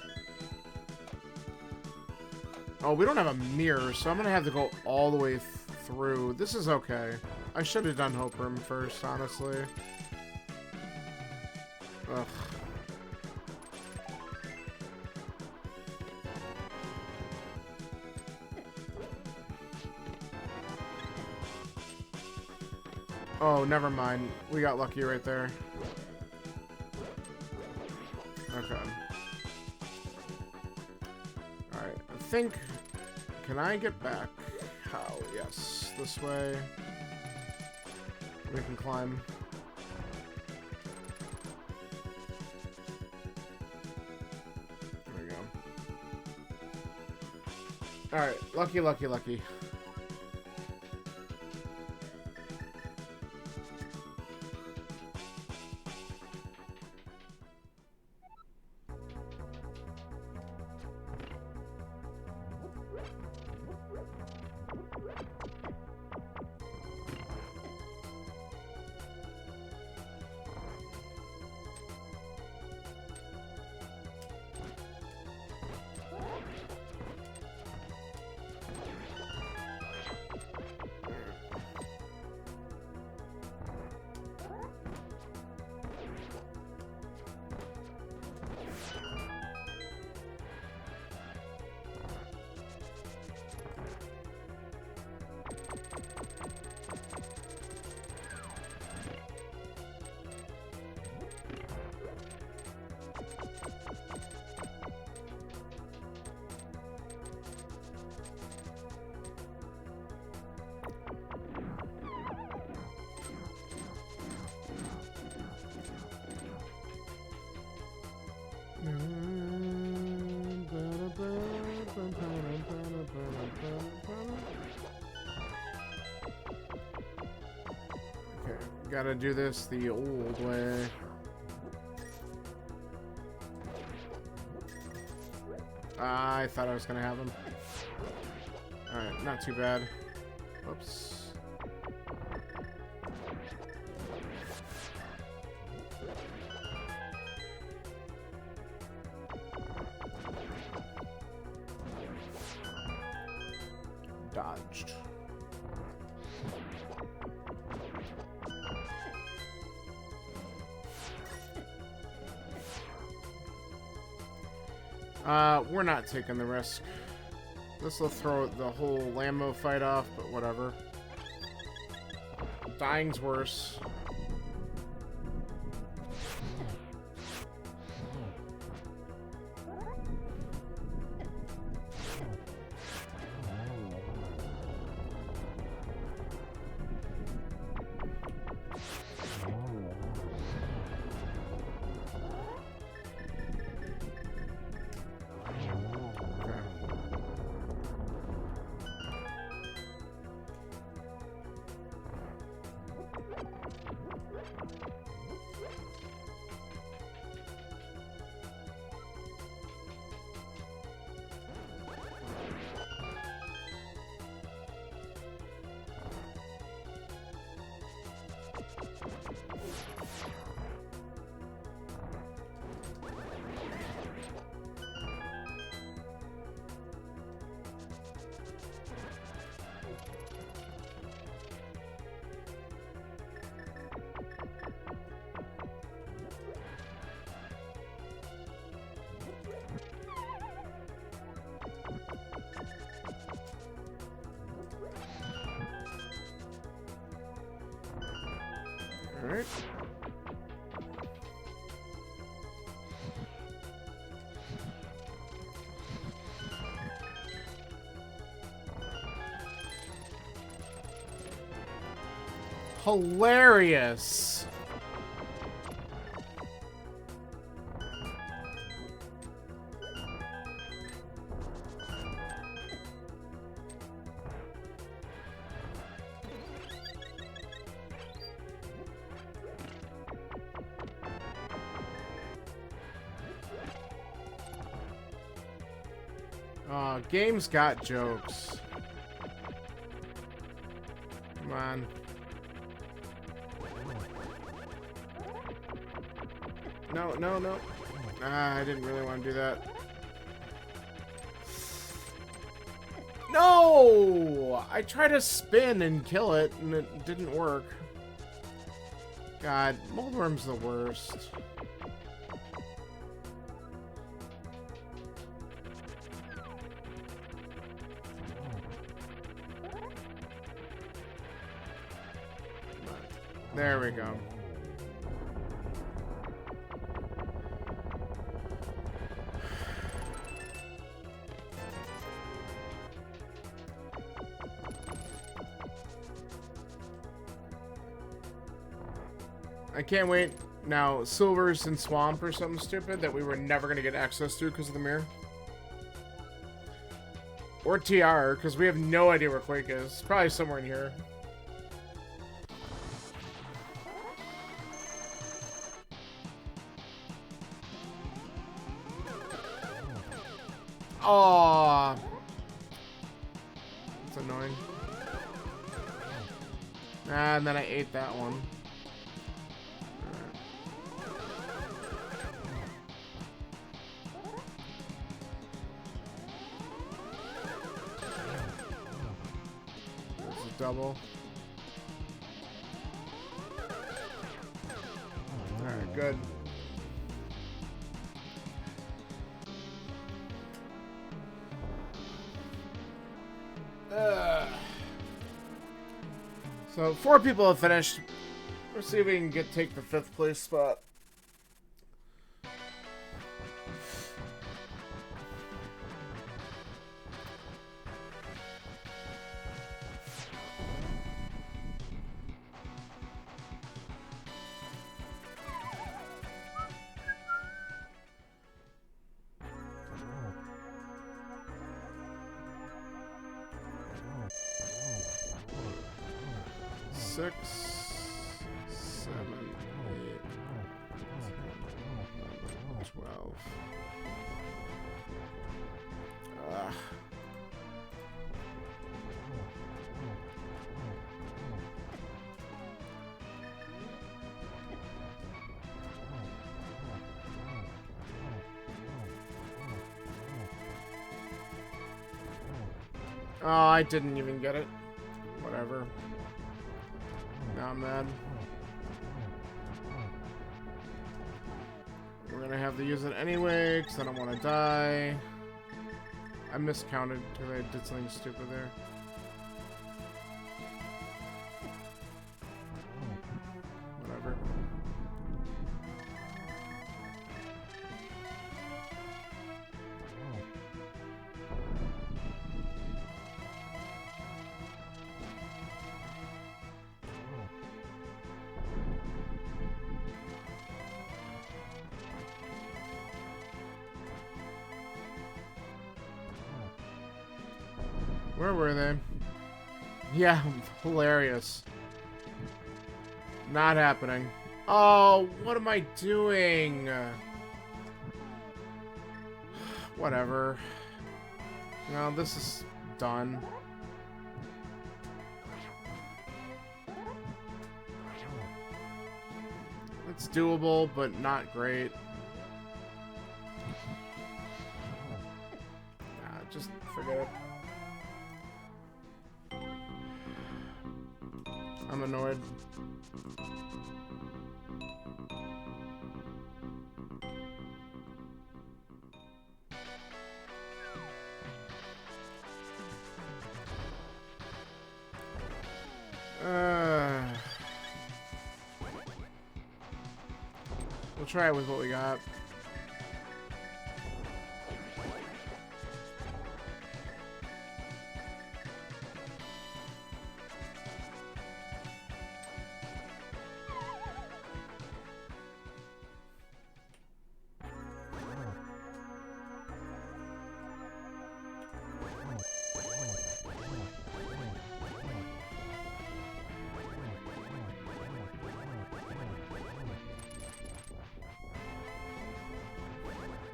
Oh, we don't have a mirror, so I'm going to have to go all the way through. This is okay. I should have done Hope Room first, honestly. Ugh. Oh, never mind. We got lucky right there. Okay. Alright, I think... Can I get back? How? Yes. This way. We can climb. There we go. Alright, lucky, lucky, lucky. Okay, gotta do this the old way. I thought I was gonna have him. Alright, not too bad. Whoops. Dodged. We're not taking the risk. This will throw the whole Lambo fight off, but whatever. Dying's worse. All right. Hilarious. Game's got jokes. Come on. No, no, no. I didn't really want to do that. No! I tried to spin and kill it, and it didn't work. God, Moldworm's the worst. There we go. I can't wait. Now, Silver's in Swamp or something stupid that we were never going to get access to because of the mirror. Or TR, because we have no idea where Quake is. It's probably somewhere in here. Aww. That's annoying. And then I ate that one. Double. Alright, good. So 4 people have finished. Let's see if we can take the 5th place spot. Six, 7, 8, 12. Oh, I didn't even get it. Whatever. Now I'm mad. We're gonna have to use it anyway, because I don't want to die. I miscounted because I did something stupid there. Whatever. Where were they? Yeah, hilarious. Not happening. Oh, what am I doing? Whatever. No, this is done. It's doable, but not great. Nah, just forget it. I'm annoyed. We'll try it with what we got.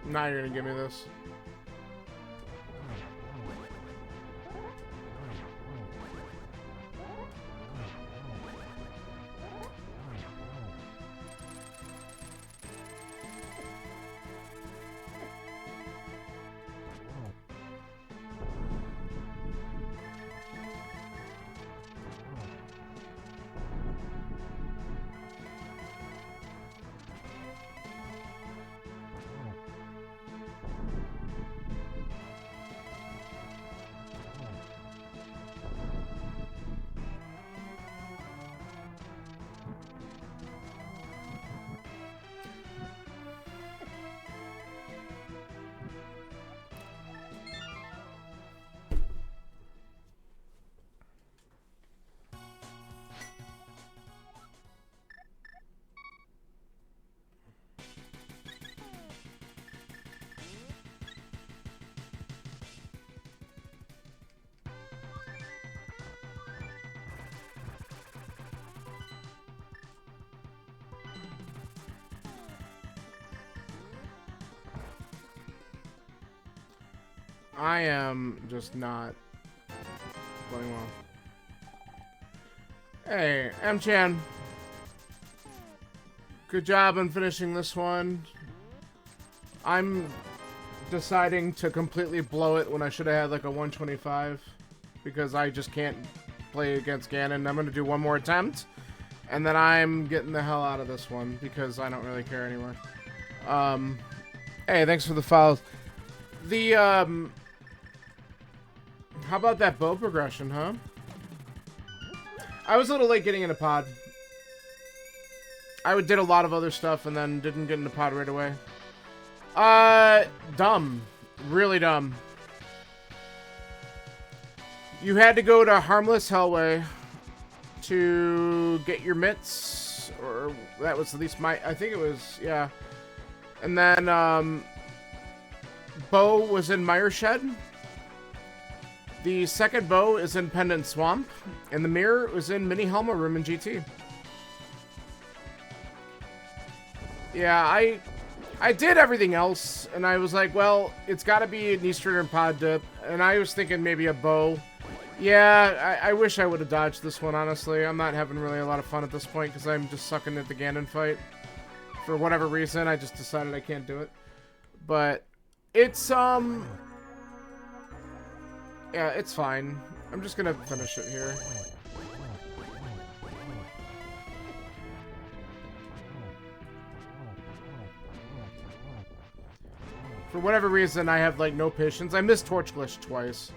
Now you're gonna give me this. I am just not playing well. Hey, M-Chan. Good job on finishing this one. I'm deciding to completely blow it when I should have had like a 125 because I just can't play against Ganon. I'm going to do one more attempt and then I'm getting the hell out of this one because I don't really care anymore. Hey, thanks for the follows. The, how about that bow progression, huh? I was a little late getting into pod. I did a lot of other stuff and then didn't get into pod right away. Dumb. Really dumb. You had to go to Harmless Hellway to get your mitts, or that was at least my, I think it was, yeah. And then, bow was in Mireshed. The second bow is in Pendant Swamp, and the mirror was in Mini Helma Room in GT. Yeah, I did everything else, and I was like, well, it's got to be an Eastern pod dip, and I was thinking maybe a bow. Yeah, I wish I would have dodged this one, honestly. I'm not having really a lot of fun at this point, because I'm just sucking at the Ganon fight. For whatever reason, I just decided I can't do it. But, it's, yeah, it's fine. I'm just gonna finish it here. For whatever reason, I have, like, no patience. I missed Torch Glitch twice.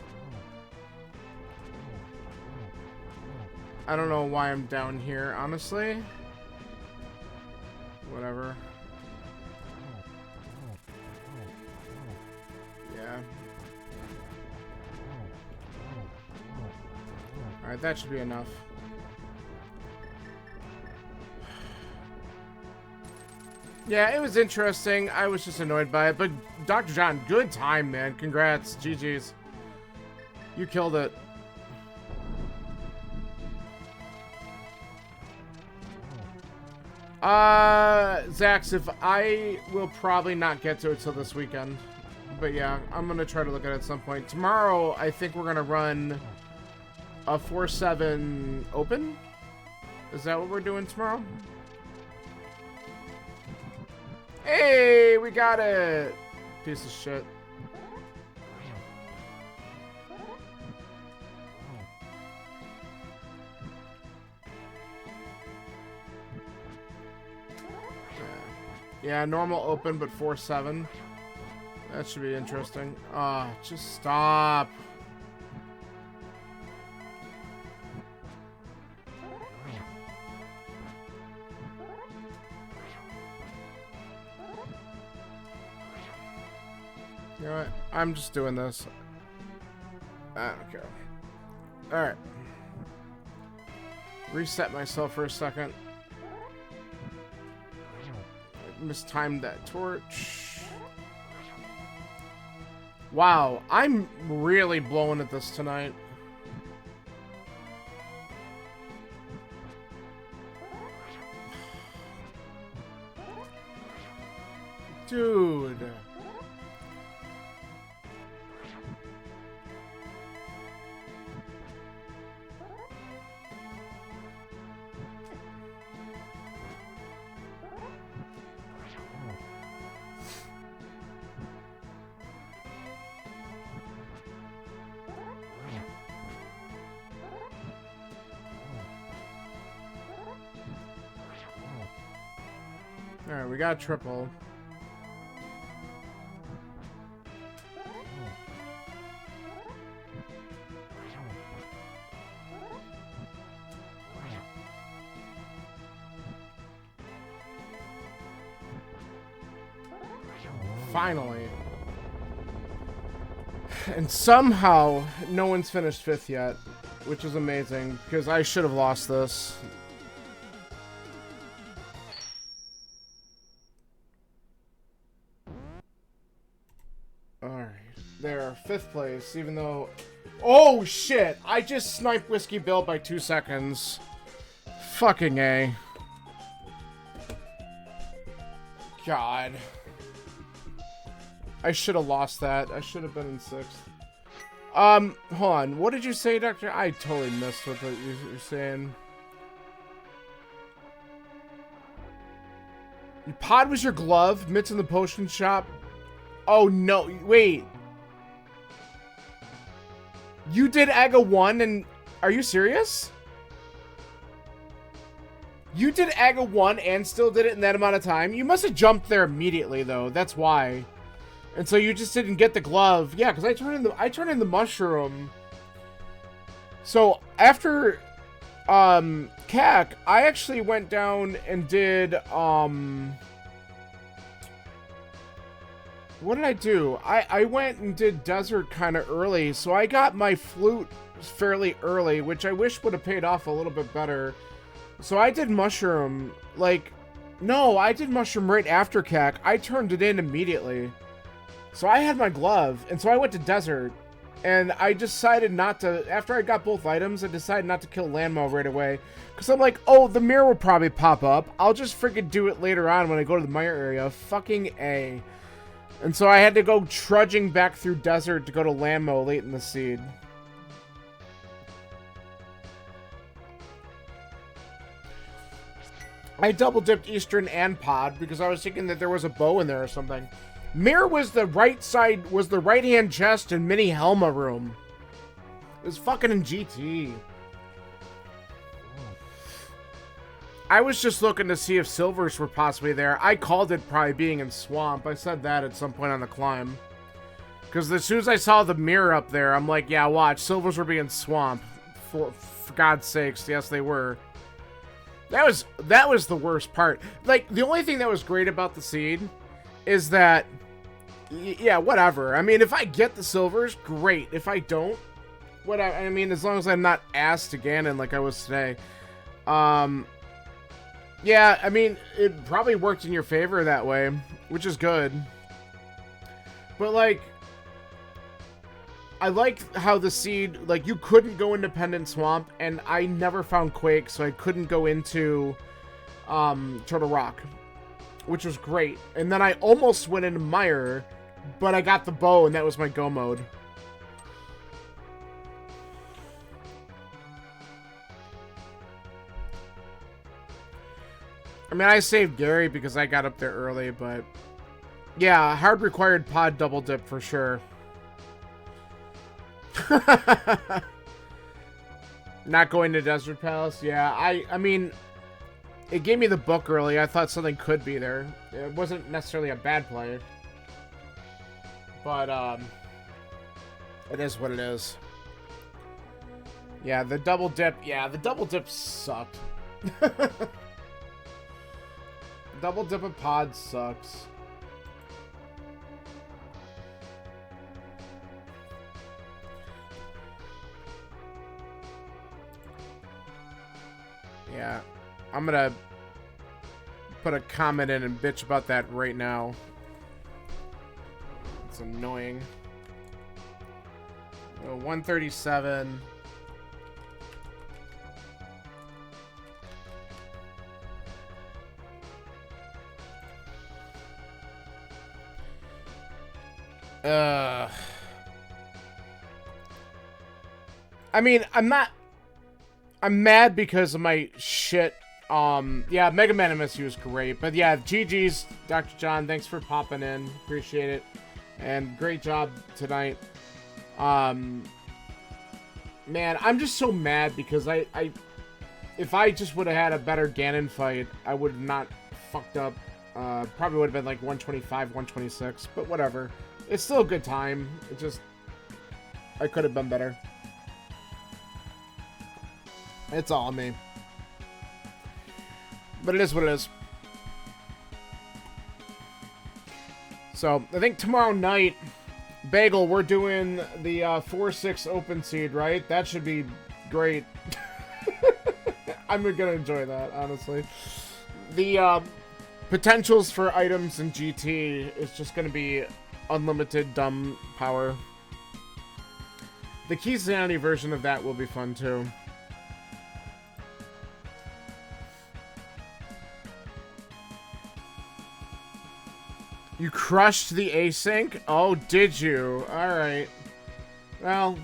I don't know why I'm down here, honestly. Whatever. Yeah. Alright, that should be enough. Yeah, it was interesting. I was just annoyed by it. But Dr. John, good time, man. Congrats. GG's. You killed it. Zax, if I will probably not get to it till this weekend. But yeah, I'm gonna try to look at it at some point. Tomorrow, I think we're gonna run a 4-7 open. Is that what we're doing tomorrow? Hey, we got it! Piece of shit. Yeah, normal open, but 4-7. That should be interesting. Ah, just stop. You know what? I'm just doing this. I don't care. Alright. Reset myself for a second. Mistimed that torch. Wow, I'm really blowing at this tonight. Dude. Alright, we got triple. Finally. And somehow, no one's finished 5th yet, which is amazing, because I should have lost this. Alright, there, 5th place, even though... Oh, shit! I just sniped Whiskey Bill by 2 seconds. Fucking A. God. I should have lost that. I should have been in 6th. Hold on. What did you say, Doctor? I totally missed what you're saying. Your pod was your glove? Mitts in the potion shop? Oh, no. Wait. You did Aga 1 and... Are you serious? You did Aga 1 and still did it in that amount of time? You must have jumped there immediately, though. That's why. And so you just didn't get the glove. Yeah, because I turned in the mushroom. So after CAC, I actually went down and did what did I do? I went and did desert kind of early, so I got my flute fairly early, which I wish would have paid off a little bit better. So I did mushroom, like, no, I did mushroom right after CAC. I turned it in immediately. So I had my glove, and so I went to desert, and I decided not to, after I got both items, I decided not to kill Landmo right away. Because I'm like, oh, the mirror will probably pop up. I'll just freaking do it later on when I go to the mire area. Fucking A. And so I had to go trudging back through desert to go to Landmo late in the seed. I double dipped Eastern and Pod because I was thinking that there was a bow in there or something. Mirror was the right side, was the right-hand chest in Mini Helma room. It was fucking in GT. I was just looking to see if silvers were possibly there. I called it probably being in Swamp. I said that at some point on the climb. Because as soon as I saw the mirror up there, I'm like, yeah, watch. Silvers were being Swamp. For God's sakes, yes, they were. That was the worst part. Like, the only thing that was great about the seed is that, yeah, whatever. I mean, if I get the silvers, great. If I don't, whatever. I mean, as long as I'm not ass to Ganon like I was today. Yeah, I mean, it probably worked in your favor that way, which is good. But, like, I like how the seed, like, you couldn't go into Pendant Swamp, and I never found Quake, so I couldn't go into Turtle Rock, which was great. And then I almost went into Mire, but I got the bow, and that was my go mode. I mean, I saved Gary because I got up there early, but yeah, hard required pod double dip for sure. Not going to Desert Palace? Yeah, I mean, it gave me the book early. I thought something could be there. It wasn't necessarily a bad play. But, it is what it is. Yeah, the double dip sucked. Double dip of pod sucks. Yeah, I'm gonna put a comment in and bitch about that right now. It's annoying. 137. I mean, I'm mad because of my shit. Yeah, Mega Man MSU is great. But yeah, GG's, Dr. John. Thanks for popping in. Appreciate it. And great job tonight. Man, I'm just so mad because if I just would have had a better Ganon fight, I would have not fucked up. Probably would have been like 125, 126, but whatever. It's still a good time. It just, I could have been better. It's all on me. But it is what it is. So, I think tomorrow night, Bagel, we're doing the 4-6 open seed, right? That should be great. I'm gonna enjoy that, honestly. The potentials for items in GT is just gonna be unlimited dumb power. The Key Sanity version of that will be fun, too. You crushed the async? Oh, did you? Alright. Well,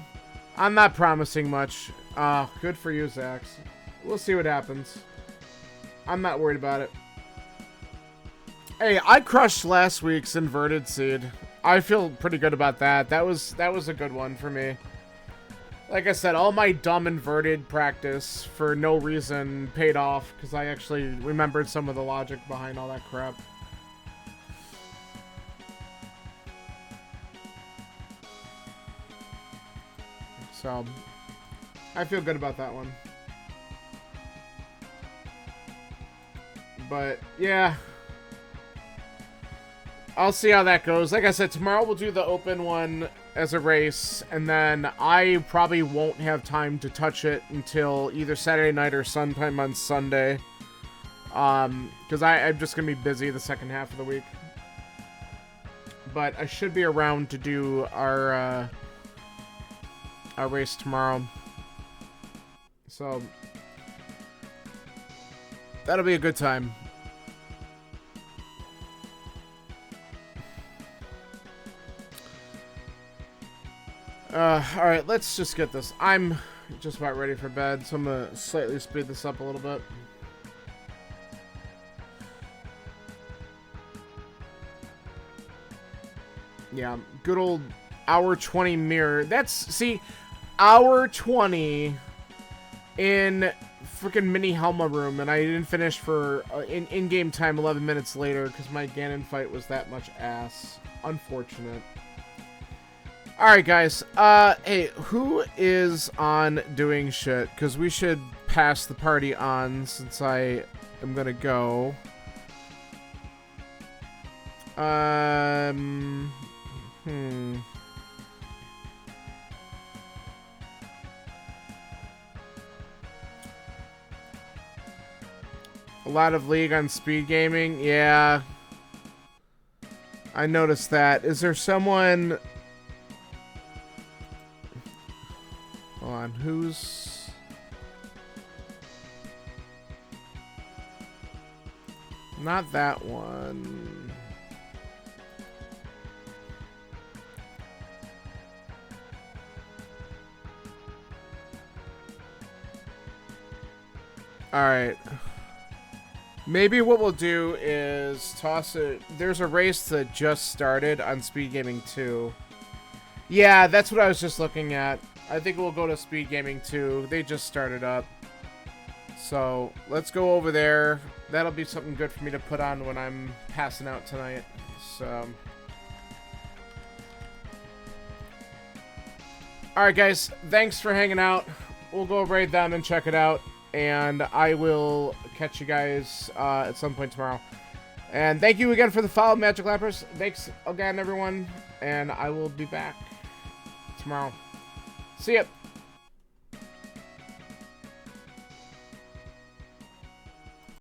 I'm not promising much. Good for you, Zax. We'll see what happens. I'm not worried about it. Hey, I crushed last week's inverted seed. I feel pretty good about that. That was a good one for me. Like I said, all my dumb inverted practice for no reason paid off because I actually remembered some of the logic behind all that crap. So, I feel good about that one. But, yeah. I'll see how that goes. Like I said, tomorrow we'll do the open one as a race, and then I probably won't have time to touch it until either Saturday night or sometime on Sunday. Because I'm just going to be busy the second half of the week. But I should be around to do our race tomorrow. So, that'll be a good time. Alright, let's just get this. I'm just about ready for bed, so I'm gonna slightly speed this up a little bit. Yeah, good old hour 20 mirror. That's, see, hour 20 in freaking mini Helma room, and I didn't finish for in-game time 11 minutes later because my Ganon fight was that much ass. Unfortunate. Alright, guys. Hey, who is on doing shit? Because we should pass the party on since I am gonna go. A lot of League on speed gaming? Yeah. I noticed that. Is there someone... Hold on, who's... Not that one. Alright. Maybe what we'll do is toss it... There's a race that just started on Speed Gaming 2. Yeah, that's what I was just looking at. I think we'll go to Speed Gaming 2. They just started up. So, let's go over there. That'll be something good for me to put on when I'm passing out tonight. So... Alright, guys. Thanks for hanging out. We'll go raid them and check it out. And I will catch you guys at some point tomorrow. And thank you again for the follow, Magic Lappers. Thanks again, everyone. And I will be back tomorrow. See ya.